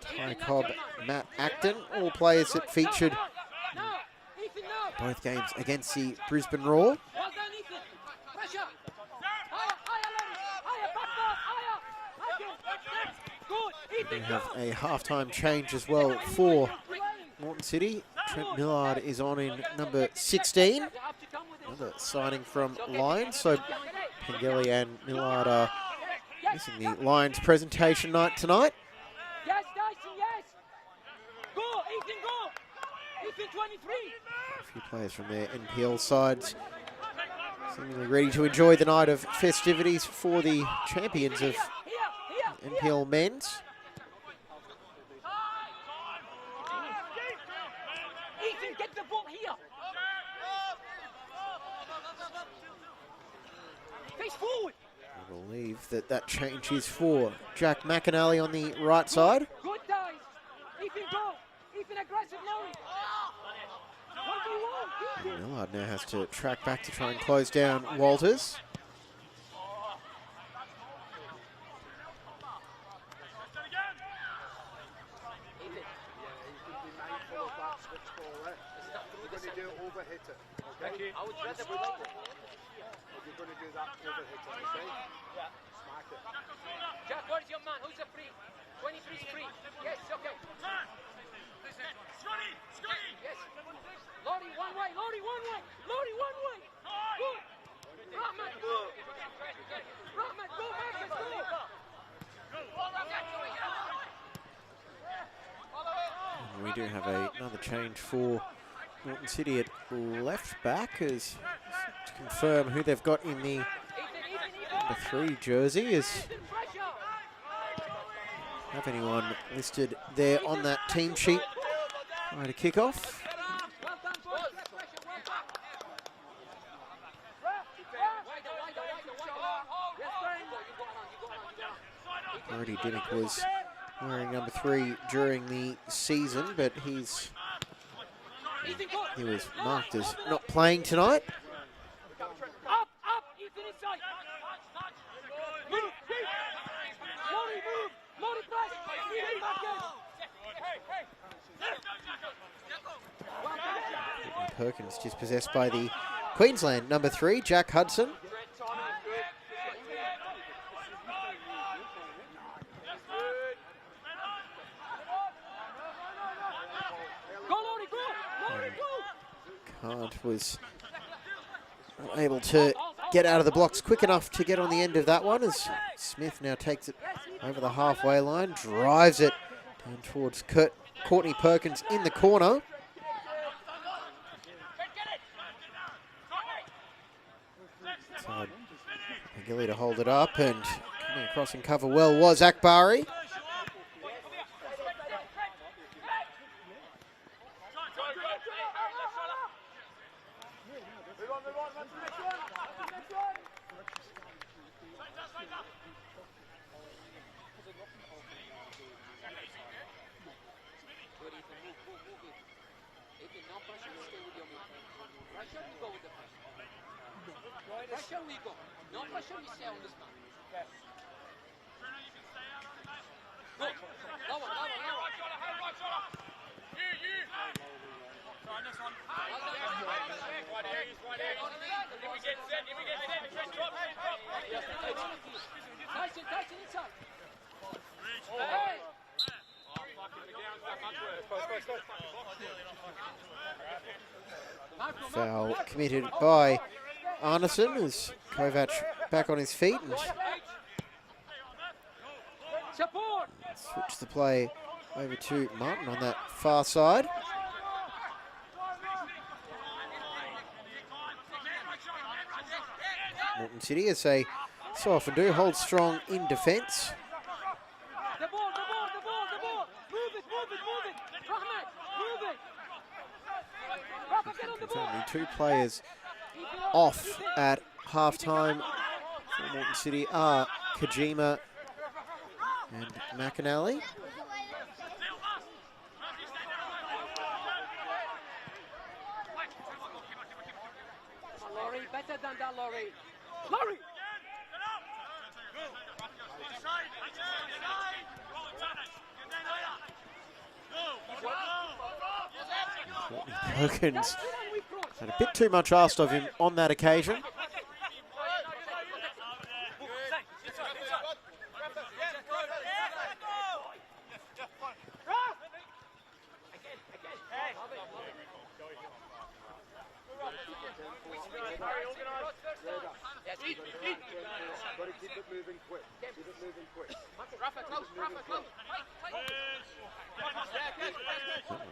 Ty Cobb, Matt Acton, all players that featured both games against the Brisbane Roar. We have a halftime change as well for Moreton City. Trent Millard is on in number 16. Another signing from Lions. So Pengelly and Millard are missing the Lions presentation night tonight. Yes, Dyson, yes. Go, Ethan, go. Ethan, 23. A few players from their NPL sides seemingly ready to enjoy the night of festivities for the champions of NPL men's. Ethan, get the ball here. Face forward. I believe that change is for Jack McAnally on the right side. Good dice. Ethan, go. Ethan, aggressive, Laurie. Millard now has to track back to try and close down Walters. Jack, where's your man? Who's a free? 23's free. Yes, okay. Yes. Laurie, one way. Laurie, one way. Laurie, one way. Good. Rahmat, go. Rahmat, go. Marcus, go. We do have another change for Moreton City at left back as to confirm who they've got in the number 3 jersey. Is have anyone listed there on that team sheet prior to kickoff? Already Dimmick was wearing number 3 during the season, but he was marked as not playing tonight. Up, Ethan inside. Move, Mori, move. Mori, press. Perkins dispossessed by the Queensland number 3, Jack Hudson. Kant was not able to get out of the blocks quick enough to get on the end of that one, as Smith now takes it over the halfway line, drives it down towards Courtney Perkins in the corner. Pengilly to hold it up, and coming across and cover well was Akbari. Pressure we go. No pressure we stay on this man. Go. Lower. Nice inside. Hey. Foul committed by Arneson as Kovac back on his feet and switch the play over to Martin on that far side. Moreton City, as they so often do, hold strong in defence. The ball. Move it. Rahmat, get on the It's ball. only 2 players off at halftime for Moreton City are Kojima and McAnally. Laurie, better than that, Laurie. Perkins had a bit too much asked of him on that occasion.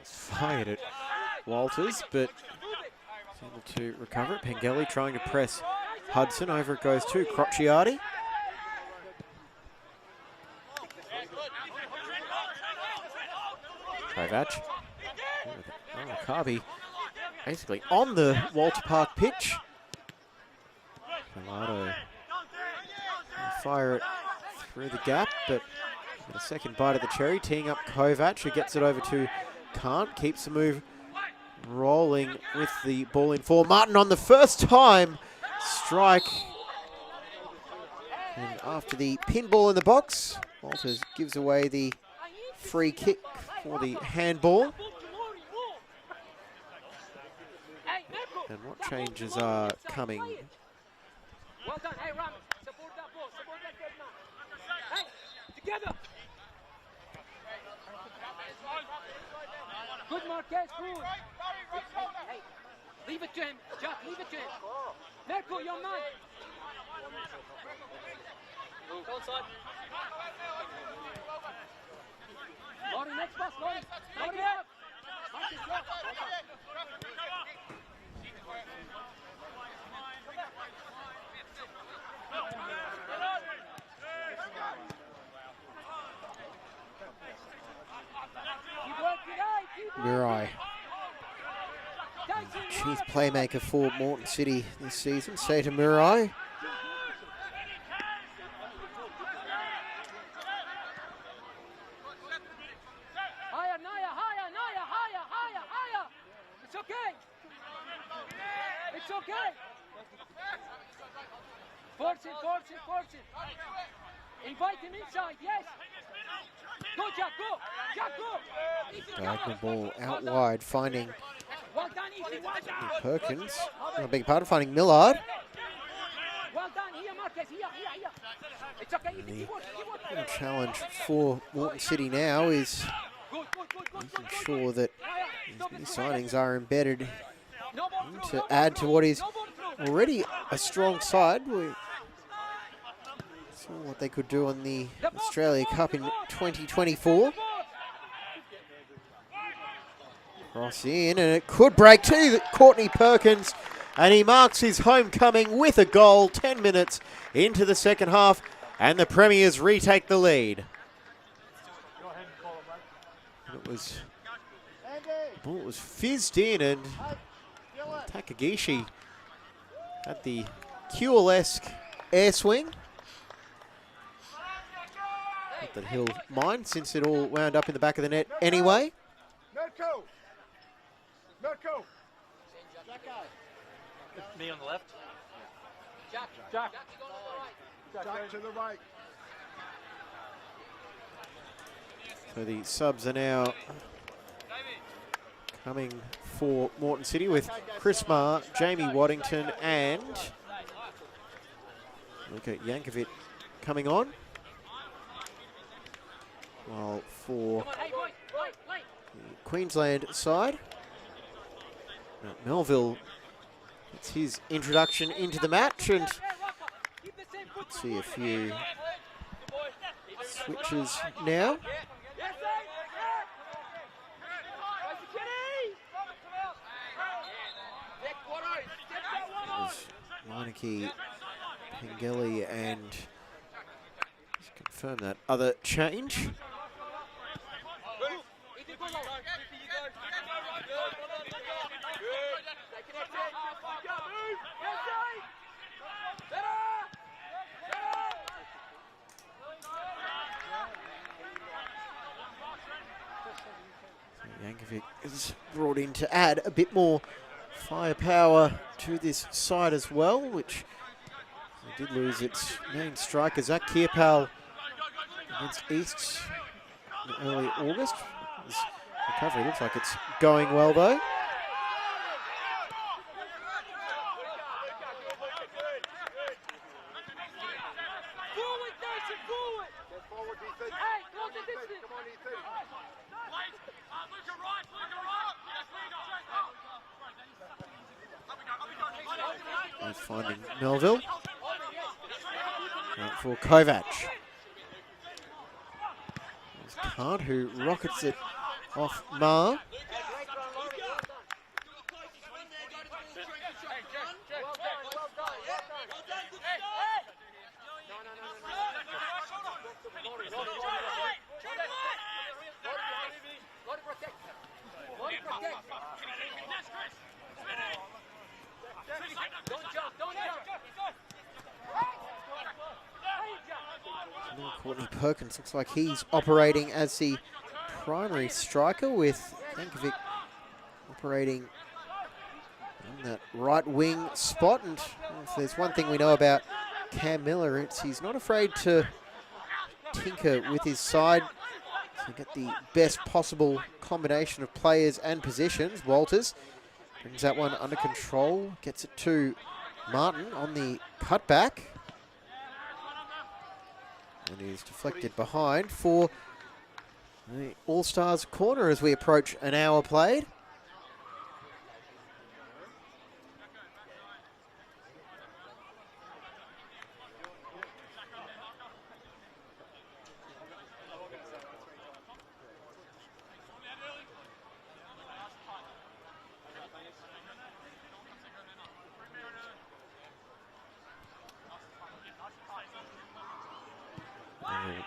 Fired at Walters, but able to recover it. Pengilly trying to press Hudson. Over it goes to Crocciati. Kovac. Carby basically on the Walter Park pitch. Pilado fire it through the gap, but a second bite of the cherry, teeing up Kovac, who gets it over to Kant, keeps the move rolling with the ball in for Martin on the first time strike. And after the pinball in the box, Walters gives away the free kick for the handball. And what changes are coming? Well done. Hey, Ram, support that ball. Support that dead man. Hey, together. Good, Marquez. Good. Hey, leave it to him. Jack, leave it to him. Merkel, your man. Go inside. Laurie, next pass, Laurie. Laurie up. Marcus, up. Mirai, chief playmaker for Moreton City this season, Seta Mirai. okay? Force it, force it, force it. Invite him inside, yes. Go, Jack, go. Jack, go. Diagonal ball out wide, finding Well done, Ethan, well done. Perkins. I beg your pardon, finding Millard. Well done, here, Marcus, here. It's okay, Ethan, keep working. The challenge for Moreton City now is Good. making sure that these new signings are embedded to add to what is already a strong side. We saw what they could do on the Australia Cup in 2024. Cross in, and it could break to Courtney Perkins, and he marks his homecoming with a goal 10 minutes into the second half, and the Premiers retake the lead. The ball was fizzed in, and Takagishi had the Kewell-esque air swing. Not that he'll mind, since it all wound up in the back of the net anyway. Mirko! Me on the left. Jack. Jack to the right. So the subs are now coming for Moreton City with Chris Marr, Jamie Waddington and Luka Jankovic coming on. While for the Queensland side, Melville gets his introduction into the match, and let's see a few switches now. Meineke, Pengelly, and let's confirm that other change. Jankovic is brought in to add a bit more firepower to this side as well, which they did lose its main striker, Zach Kierpal, against Easts in early August. His recovery looks like it's going well though. Finding Melville. Out for Kovac. There's Card, who rockets it off Marr. Courtney Perkins looks like he's operating as the primary striker, with Jankovic operating on that right wing spot. And if there's one thing we know about Cam Miller, it's he's not afraid to tinker with his side to get the best possible combination of players and positions. Walters brings that one under control, gets it to Martin on the cutback. And he's deflected behind for the All-Stars corner as we approach an hour played.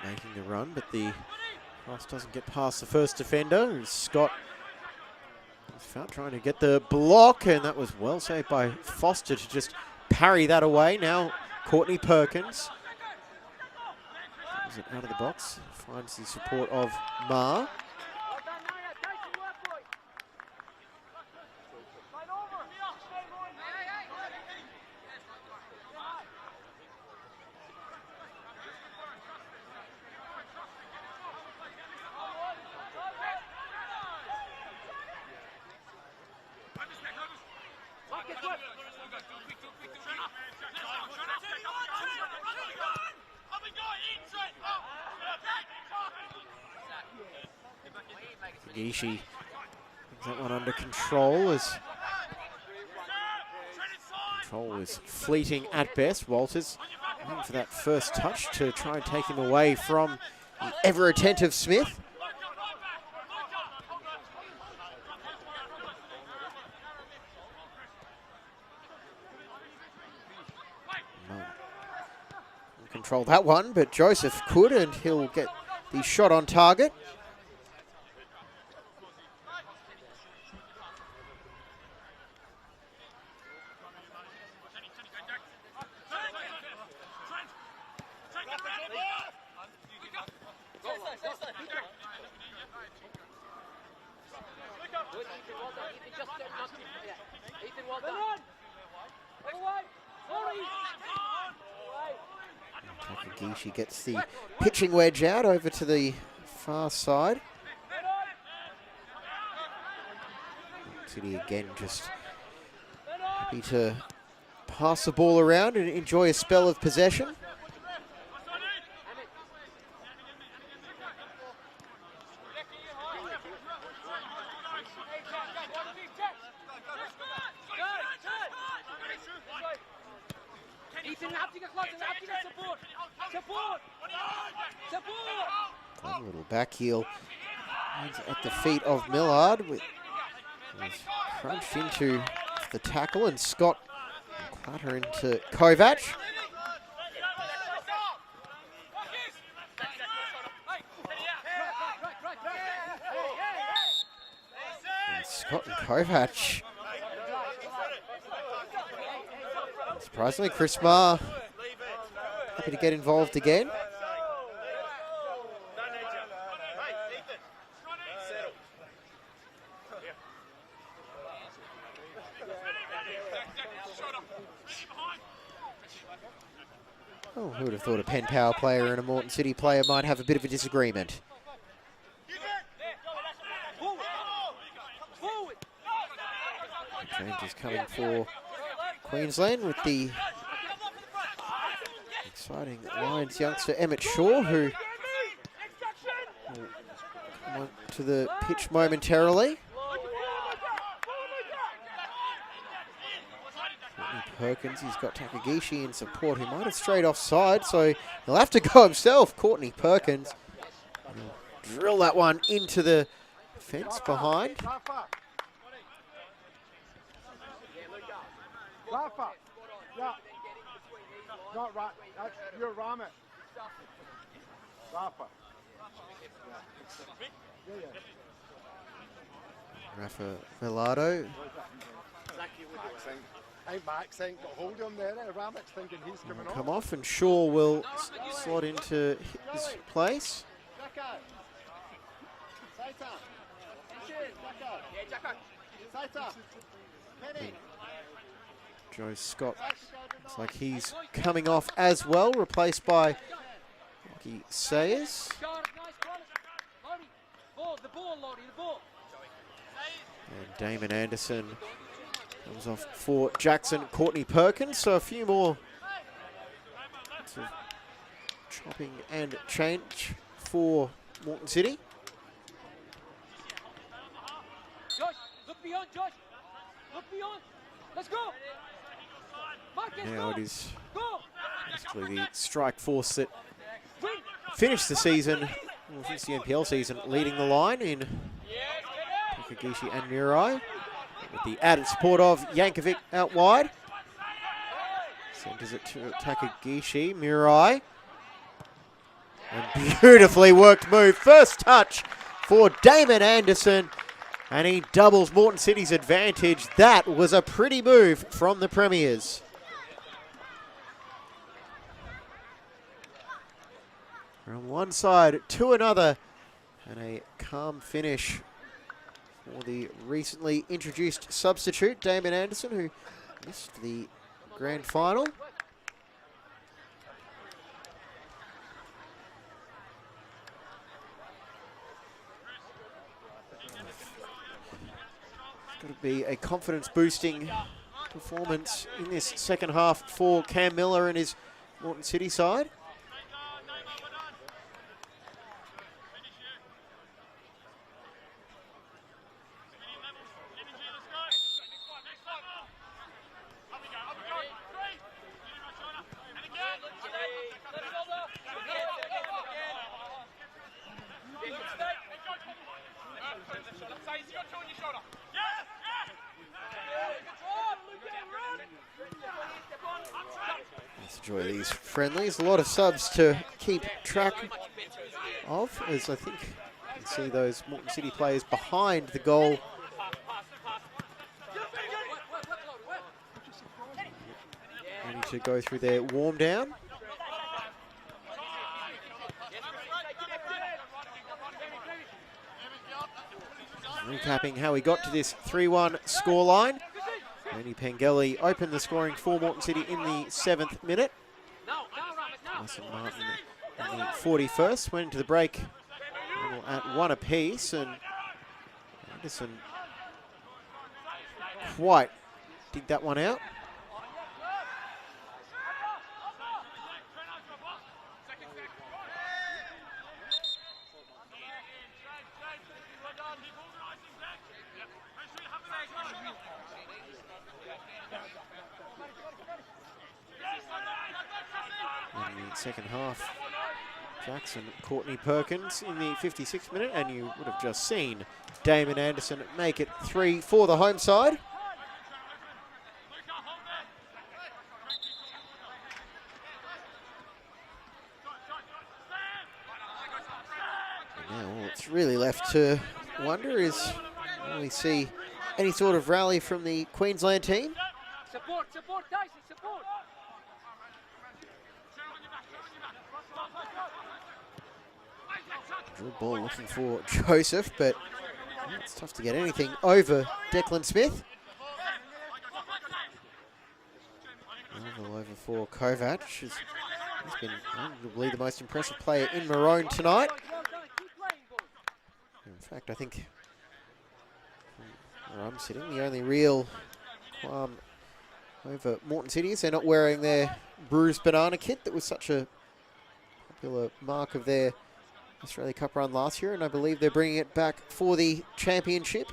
Making the run, but the cross doesn't get past the first defender. Scott was trying to get the block, and that was well saved by Foster to just parry that away. Now Courtney Perkins is it out of the box, finds the support of Marr. Gishi has that one under control as control is fleeting at best. Walters looking for that first touch to try and take him away from the ever-attentive Smith. Control that one, but Joseph could, and he'll get the shot on target. Gishi gets the pitching wedge out over to the far side. City again just happy to pass the ball around and enjoy a spell of possession. A little back heel at the feet of Millard. He's crunched into the tackle, and Scott clatter into Kovac. And Scott and Kovac. Surprisingly, Chris Marr happy to get involved again. Oh, who would have thought a Penn Power player and a Moreton City player might have a bit of a disagreement? Changes coming for Queensland with the exciting Lions youngster Emmett Shaw, who will come on to the pitch momentarily. Perkins, he's got Takagishi in support, who might have strayed offside, so he'll have to go himself. Courtney Perkins. Drill that one into the fence behind. Rafa. Yeah. Not right. That's your Rama. Rafa. Rafa Velado. Hey, Max ain't got hold of him there. Ramit's thinking he's coming Come off, and Shaw will slot into his place. Joe Scott looks like he's coming off as well, replaced by Lockie Sayers. And Damon Anderson comes off for Jackson Courtney Perkins, so a few more sort of chopping and change for Moreton City. Josh, look beyond, Josh. Look beyond. Let's go. Marcus, Now go. it is Go. basically the strike force that finished the season, well, finished the NPL season, leading the line in Takagishi and Murai, with the added support of Yankovic out wide. Centers it to Takagishi, Murai. And beautifully worked move. First touch for Damon Anderson. And he doubles Moreton City's advantage. That was a pretty move from the Premiers. From one side to another. And a calm finish for the recently introduced substitute, Damon Anderson, who missed the grand final. It's going to be a confidence-boosting performance in this second half for Cam Miller and his Moreton City side. Enjoy these friendlies. A lot of subs to keep track of, as I think you can see those Moreton City players behind the goal. Ready to go through their warm down. Recapping how we got to this 3-1 scoreline. Andy Pengelly opened the scoring for Moreton City in the 7th minute. Martin in the 41st, went into the break at 1 apiece, and Anderson quite dig that one out. In the second half, Jackson, Courtney Perkins in the 56th minute, and you would have just seen Damon Anderson make it 3 for the home side. And now all that's really left to wonder is, will we see any sort of rally from the Queensland team? Support, Tyson, support. Good ball looking for Joseph, but it's tough to get anything over Declan Smith. Over for Kovac. He's been arguably the most impressive player in Moreton tonight. In fact, I think where I'm sitting, the only real qualm over Moreton City is they're not wearing their bruised banana kit that was such a popular mark of their Australia Cup run last year, and I believe they're bringing it back for the championship.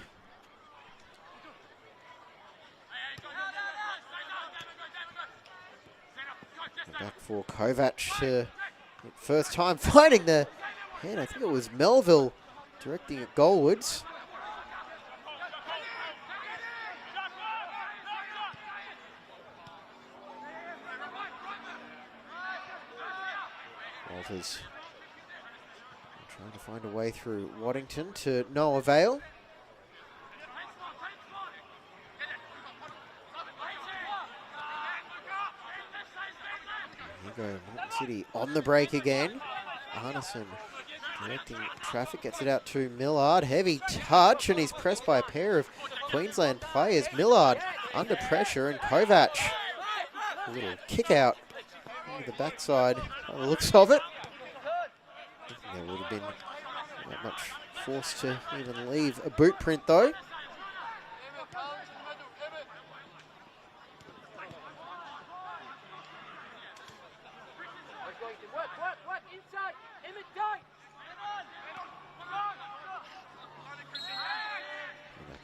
Back for Kovac to first time finding the hand. I think it was Melville directing it goalwards. Walters trying to find a way through Waddington to no avail. Here we go, Moreton City on the break again. Arneson directing traffic, gets it out to Millard. Heavy touch, and he's pressed by a pair of Queensland players. Millard under pressure, and Kovac, a little kick out on the backside by the looks of it. There would have been not much force to even leave a boot print though.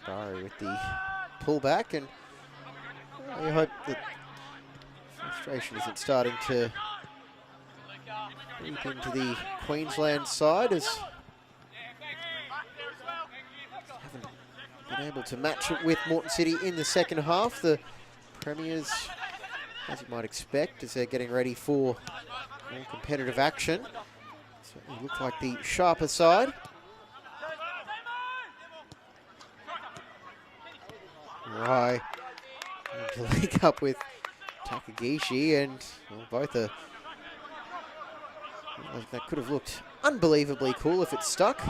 Barry with the pullback, and I hope that frustration isn't starting to creep into the Queensland side, as haven't been able to match it with Moreton City in the second half. The Premiers, as you might expect, as they're getting ready for more competitive action, certainly look like the sharper side. Right, to link up with Takagishi, and well, both are. That could have looked unbelievably cool if it stuck.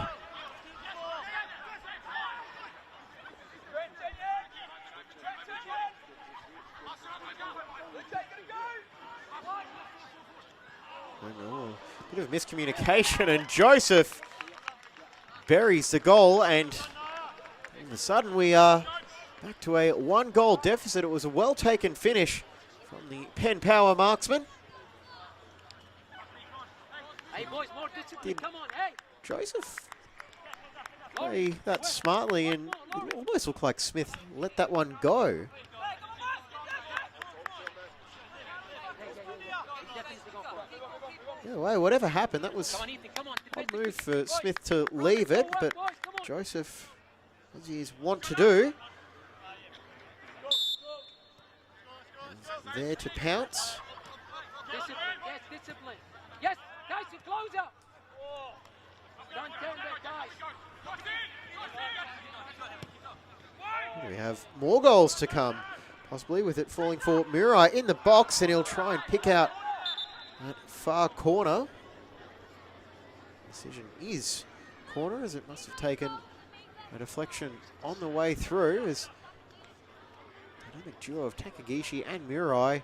Bit of miscommunication, and Joseph buries the goal, and all of a sudden we are back to a 1-goal deficit. It was a well-taken finish from the Penn Power marksman. Hey boys, more discipline, come on, hey! Joseph play that smartly, and it almost looked like Smith let that one go. Yeah, well, whatever happened, that was a move for Smith to leave it, but Joseph, as he is wont to do, there to pounce. discipline. Yes, guys, you close up. Don't turn that, guys. We have more goals to come, possibly with it falling for Mitre in the box, and he'll try and pick out that far corner. Decision is corner, as it must have taken a deflection on the way through, as the dynamic duo of Takagishi and Mitre.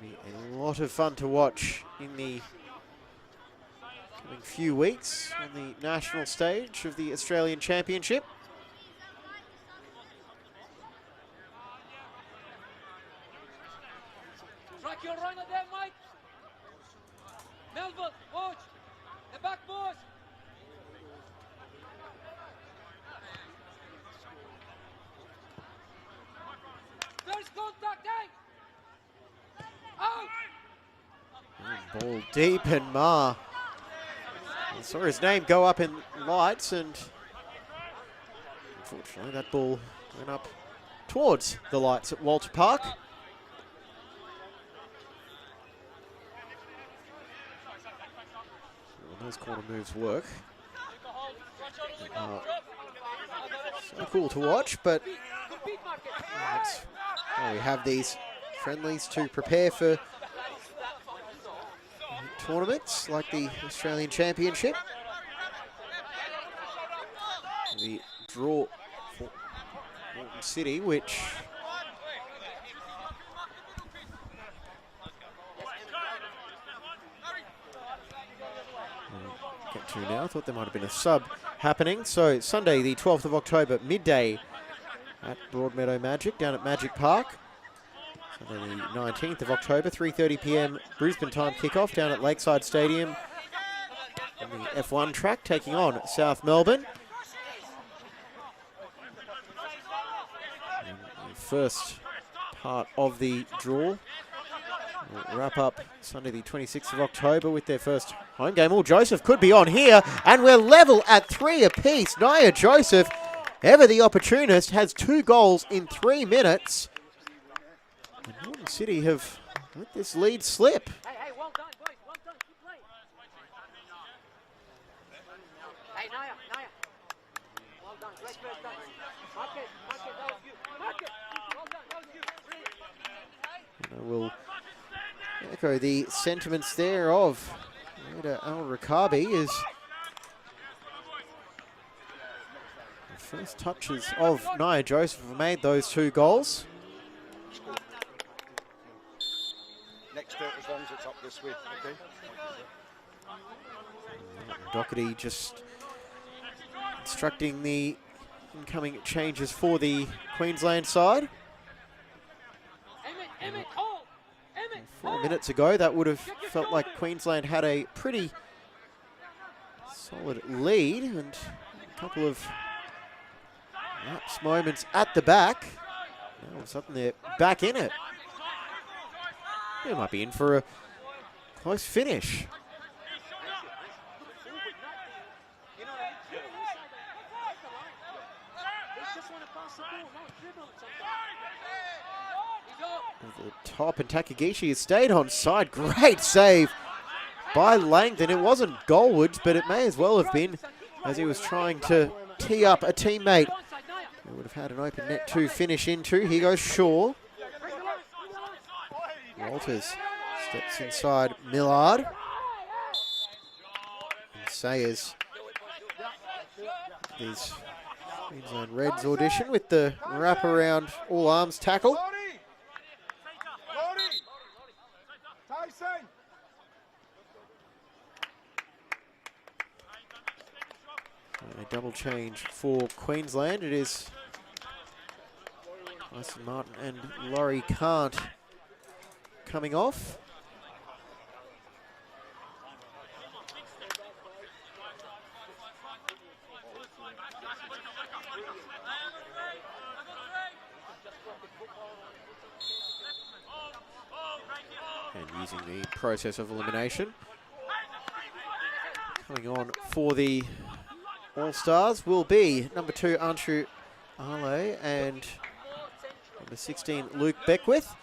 It'll be a lot of fun to watch in the coming few weeks on the national stage of the Australian Championship. Track your runner there, Mike. Melville, watch. The back boys. First contact, eh? Out. Ball deep, and Ma saw his name go up in lights, and unfortunately that ball went up towards the lights at Walter Park. Well, those corner moves work. So cool to watch, but we have these friendlies to prepare for tournaments like the Australian Championship. The draw for Moreton City, which we'll get to now. I thought there might have been a sub happening. So Sunday the 12th of October, midday at Broadmeadow Magic down at Magic Park. Sunday the 19th of October, 3:30 p.m. Brisbane time kickoff down at Lakeside Stadium on the F1 track, taking on South Melbourne. And the first part of the draw will wrap up Sunday the 26th of October with their first home game. Oh, Joseph could be on here, and we're level at 3 apiece. Nia Joseph, ever the opportunist, has 2 goals in 3 minutes. And Moreton City have let this lead slip. Hey, well done, boys. Well done. Keep playing. Hey, Naya. Well done. Great first touch. Mark it. That was you. Mark it. Well done. That was you. And I will echo the sentiments there of Rita Al-Rakabi, as the first touches of Nia Joseph have made those 2 goals. Next as long as it's up this week, okay? Doherty just instructing the incoming changes for the Queensland side. Emmett, hold. 4 minutes ago, that would have felt like Queensland had a pretty solid lead, and a couple of lapse moments at the back. Now all of a sudden they're back in it. They might be in for a close finish. At the top, and Takagishi has stayed on side. Great save by Langdon. It wasn't goalwards, but it may as well have been, as he was trying to tee up a teammate who would have had an open net to finish into. Here goes Shaw. Walters steps inside Millard. And Sayers, these Queensland Reds audition with the wraparound all arms tackle. A double change for Queensland. It is Tyson Martin and Laurie Cant coming off. And using the process of elimination. Coming on for the All-Stars will be number 2, Anshu Ale, and number 16, Luke Beckwith.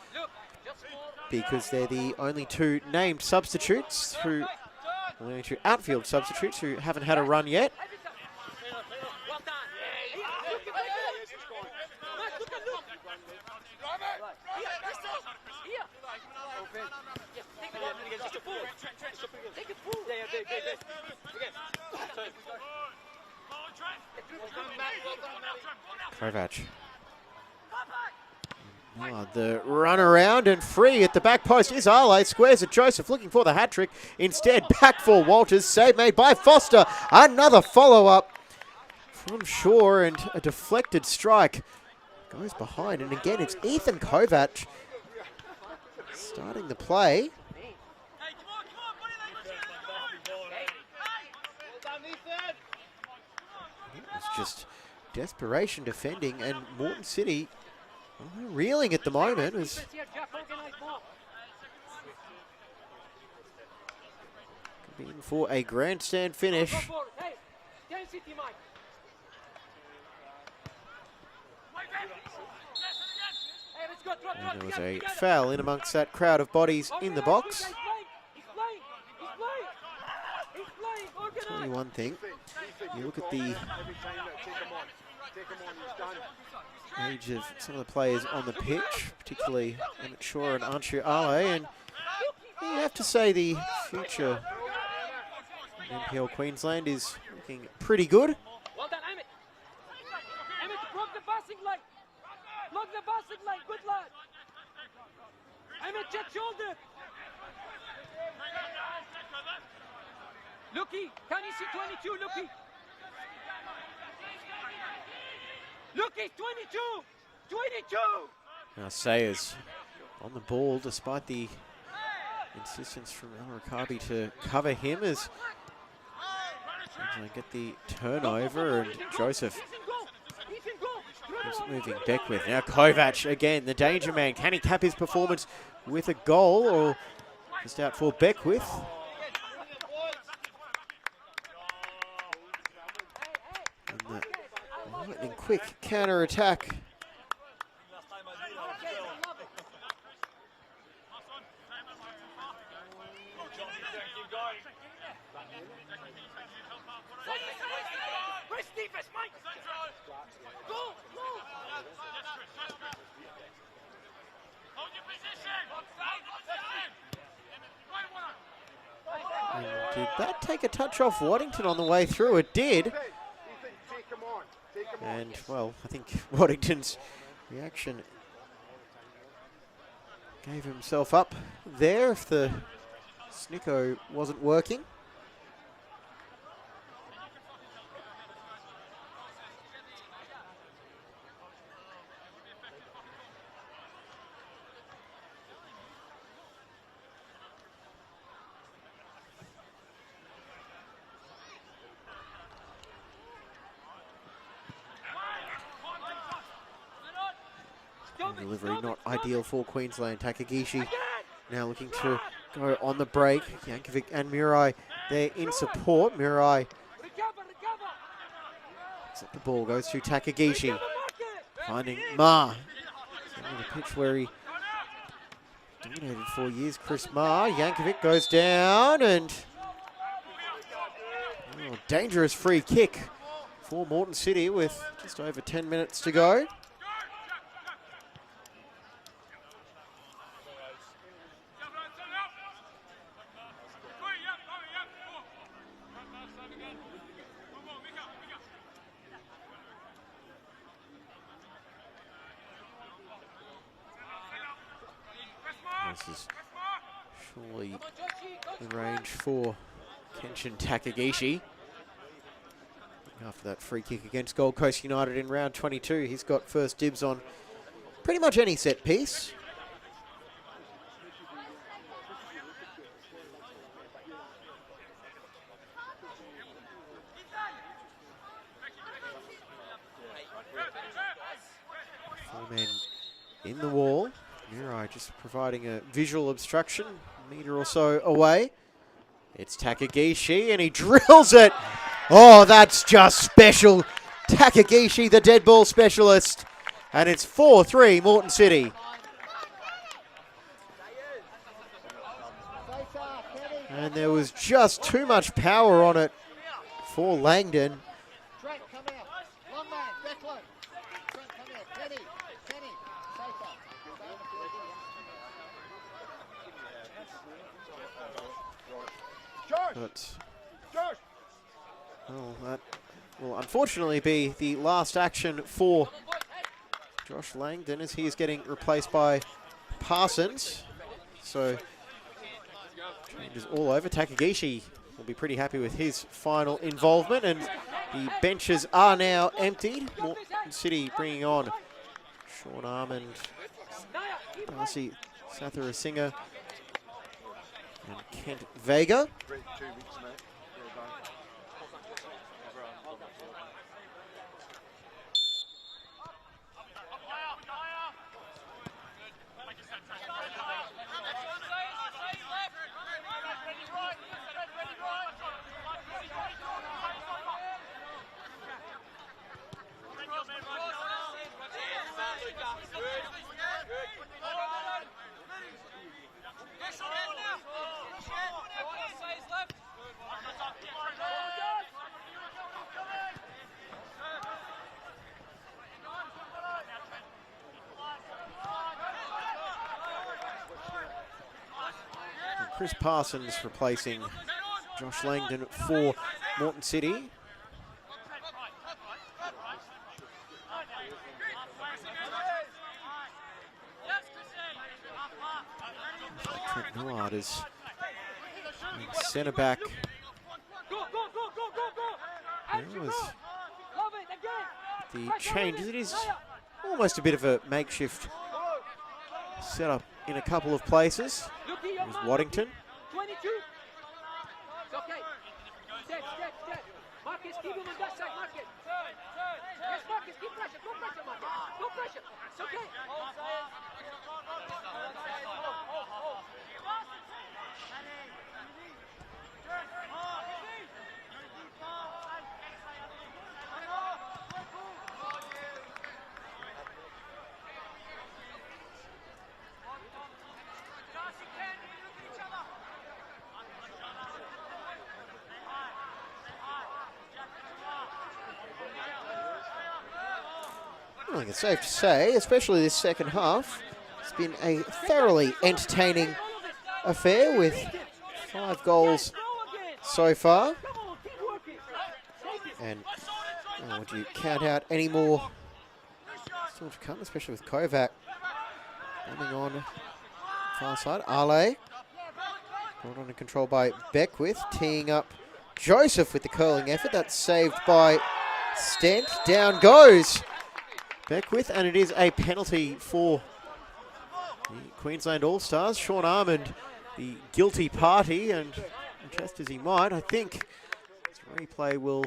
because they're the only two named substitutes who, well, the only two outfield substitutes who haven't had a run yet. Well done. Take it forward. Kovac. Oh, the run around and free at the back post is Ale. Squares at Joseph, looking for the hat trick. Instead, back for Walters. Save made by Foster. Another follow-up from Shaw, and a deflected strike goes behind. And again, it's Ethan Kovac starting the play. It's just desperation defending, and Moreton City reeling at the moment as could be in for a grandstand finish. And there was a foul in amongst that crowd of bodies in the box. I'll tell you one thing, you look at the age of some of the players on the pitch, particularly Emmett Shaw and Anshu Ale, and you have to say the future in NPL Queensland is looking pretty good. Well done, Emmett. Emmett, block the passing line. Block the passing line. Good lad. Emmett, check shoulder. Looky, can you see 22, Looky? Looky, 22! 22! Now Sayers on the ball despite the insistence from El Rakabi to cover him as they get the turnover, and Joseph keeps moving Beckwith. Now Kovac again, the danger man. Can he cap his performance with a goal, or just out for Beckwith? Lightning quick counter attack. And did that take a touch off Waddington on the way through? It did. And, well, I think Waddington's reaction gave himself up there if the snicko wasn't working. Delivery not ideal for Queensland. Takagishi now looking to go on the break. Yankovic and Murai there in support. Murai the ball goes to Takagishi, finding Ma. The pitch where he dominated for years. Chris Ma. Yankovic goes down, and dangerous free kick for Moreton City with just over 10 minutes to go. This is surely in range for Kenshin Takagishi. After that free kick against Gold Coast United in round 22, he's got first dibs on pretty much any set piece. Four men in the wall. Mirai just providing a visual obstruction, a metre or so away. It's Takagishi, and he drills it. Oh, that's just special. Takagishi, the dead ball specialist. And it's 4-3 Moreton City. And there was just too much power on it for Langdon. Trent, come out. Long man, Declan. Trent, come out. Kenny, safer. But, well, that will unfortunately be the last action for Josh Langdon as he is getting replaced by Parsons. So, changes all over. Takagishi will be pretty happy with his final involvement, and the benches are now emptied. Moreton City bringing on Sean Armand, Darcy Sathara-Singer, and Kent Vega. Chris Parsons replacing Josh Langdon for Moreton City. Trent Millard is centre back. There was the changes. It is almost a bit of a makeshift setup in a couple of places. There's Waddington. 22. It's okay. Step. Marcus, keep him on that side, Marcus. Yes, Marcus, keep pressure. Go pressure, Marcus. Go pressure. It's okay. I think it's safe to say, especially this second half, it's been a thoroughly entertaining affair with 5 goals so far. And would you count out any more still to come, especially with Kovac coming on far side. Ale brought on and controlled by Beckwith, teeing up Joseph with the curling effort. That's saved by Stent. Down goes Beckwith, and it is a penalty for the Queensland All-Stars. Sean Armand, the guilty party, and just as he might, I think this replay will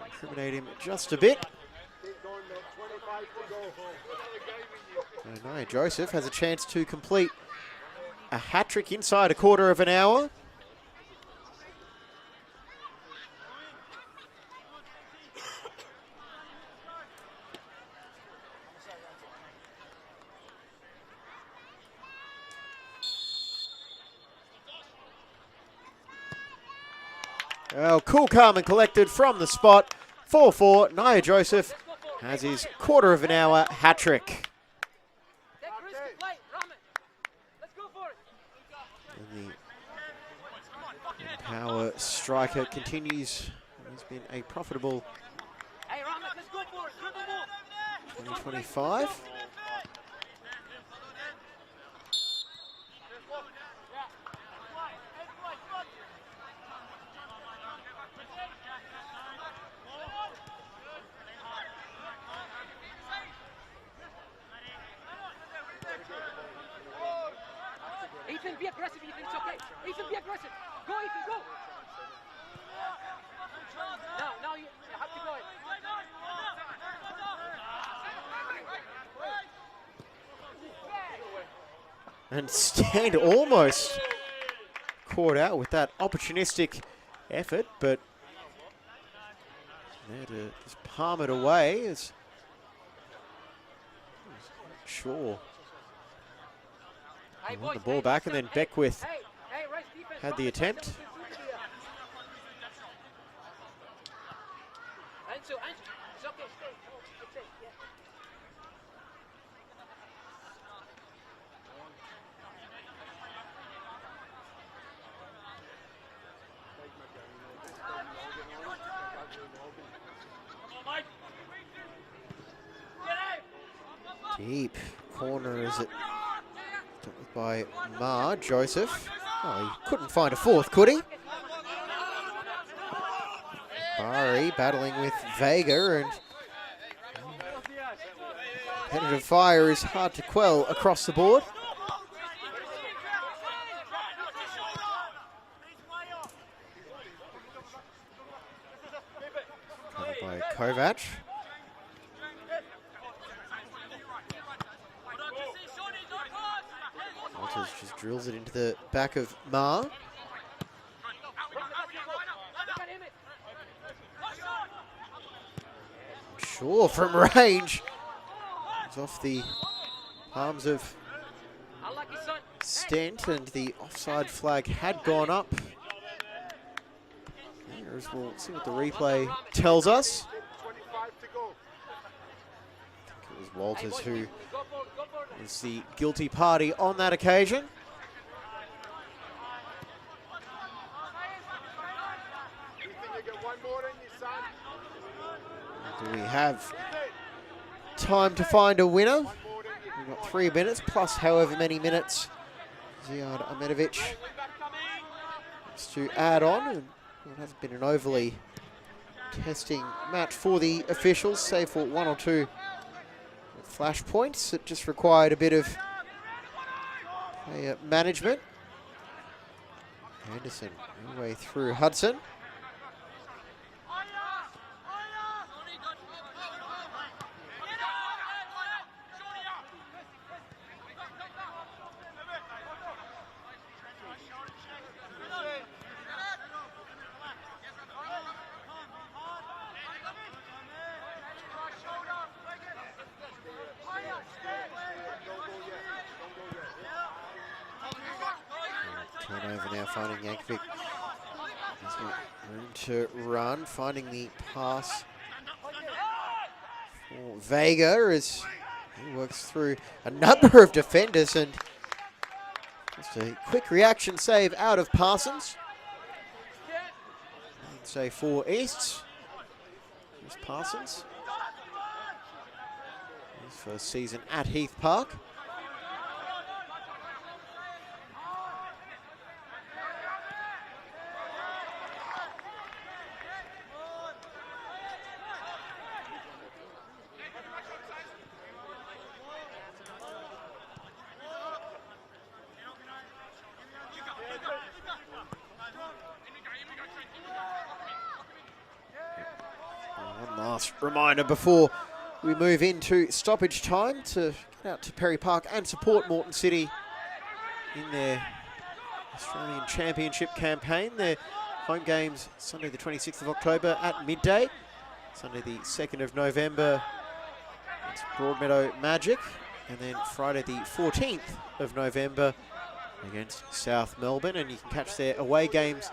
incriminate him just a bit. And now Joseph has a chance to complete a hat-trick inside a quarter of an hour. Well, cool, calm and collected from the spot. 4-4, Nia Joseph has his quarter of an hour hat-trick. And the power striker continues. He's been a profitable 2025. Ethan, be aggressive, Ethan, it's okay. Ethan, be aggressive. Go, Ethan, go. Now you have to go. And Stand almost caught out with that opportunistic effort, but there to just palm it away is Shaw. Won the ball back, and then Beckwith had the attempt. Deep corner, is it? By Ma Joseph. Oh, he couldn't find a fourth, could he? Bari battling with Vega, and competitive fire is hard to quell across the board. Covered by Kovac. Walters just drills it into the back of Ma. Shaw from range. It's off the palms of Stent, and the offside flag had gone up. As we'll see what the replay tells us. I think it was Walters who was the guilty party on that occasion. Do we have time to find a winner? We've got 3 minutes plus however many minutes Ziad Ahmedovich has to add on. And it hasn't been an overly testing match for the officials, save for 1 or 2 flash points. It just required a bit of management. Anderson, all the way through Hudson. Turnover now, finding Yankovic. There's no room to run, finding the pass for Vega as he works through a number of defenders, and just a quick reaction save out of Parsons. I'd say for Easts. Here's Parsons. His first season at Heath Park. Last reminder before we move into stoppage time to get out to Perry Park and support Moreton City in their Australian Championship campaign. Their home games Sunday the 26th of October at midday. Sunday the 2nd of November it's Broadmeadow Magic. And then Friday the 14th of November against South Melbourne. And you can catch their away games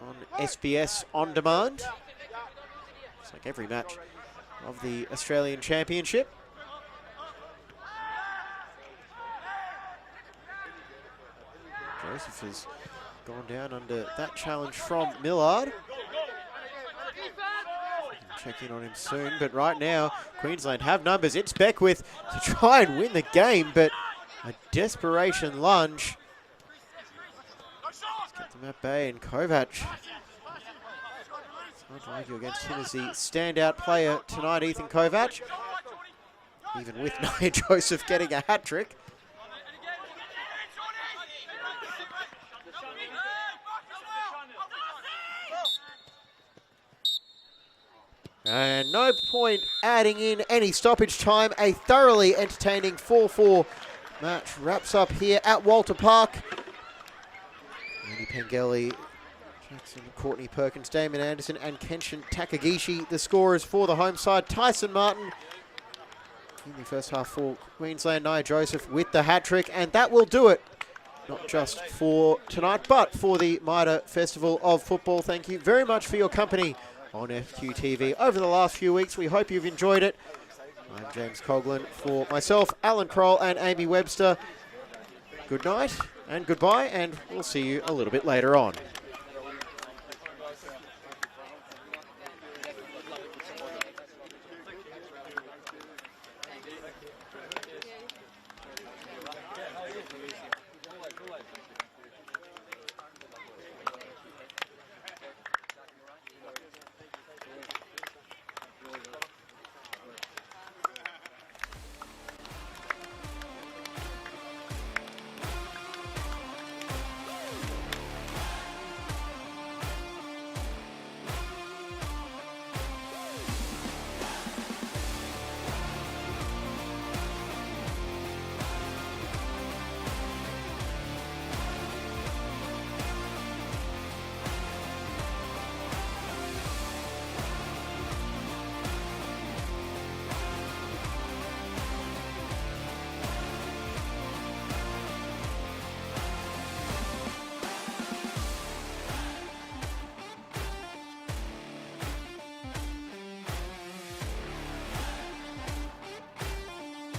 on SBS On Demand. It's like every match of the Australian Championship. Joseph has gone down under that challenge from Millard. Check in on him soon, but right now Queensland have numbers. It's Beckwith to try and win the game, but a desperation lunge. Let's get them at bay, and Kovac. Hard to argue against him as the standout player tonight, Ethan Kovac. Even with Nia Joseph getting a hat-trick. And no point adding in any stoppage time. A thoroughly entertaining 4-4 match wraps up here at Walter Park. Andy Pengelly, Jackson, Courtney Perkins, Damon Anderson and Kenshin Takagishi, the scorers for the home side. Tyson Martin in the first half for Queensland. Nia Joseph with the hat-trick, and that will do it. Not just for tonight, but for the Mitre Festival of Football. Thank you very much for your company on FQTV over the last few weeks. We hope you've enjoyed it. I'm James Coughlin for myself, Alan Kroll and Amy Webster. Good night and goodbye, and we'll see you a little bit later on.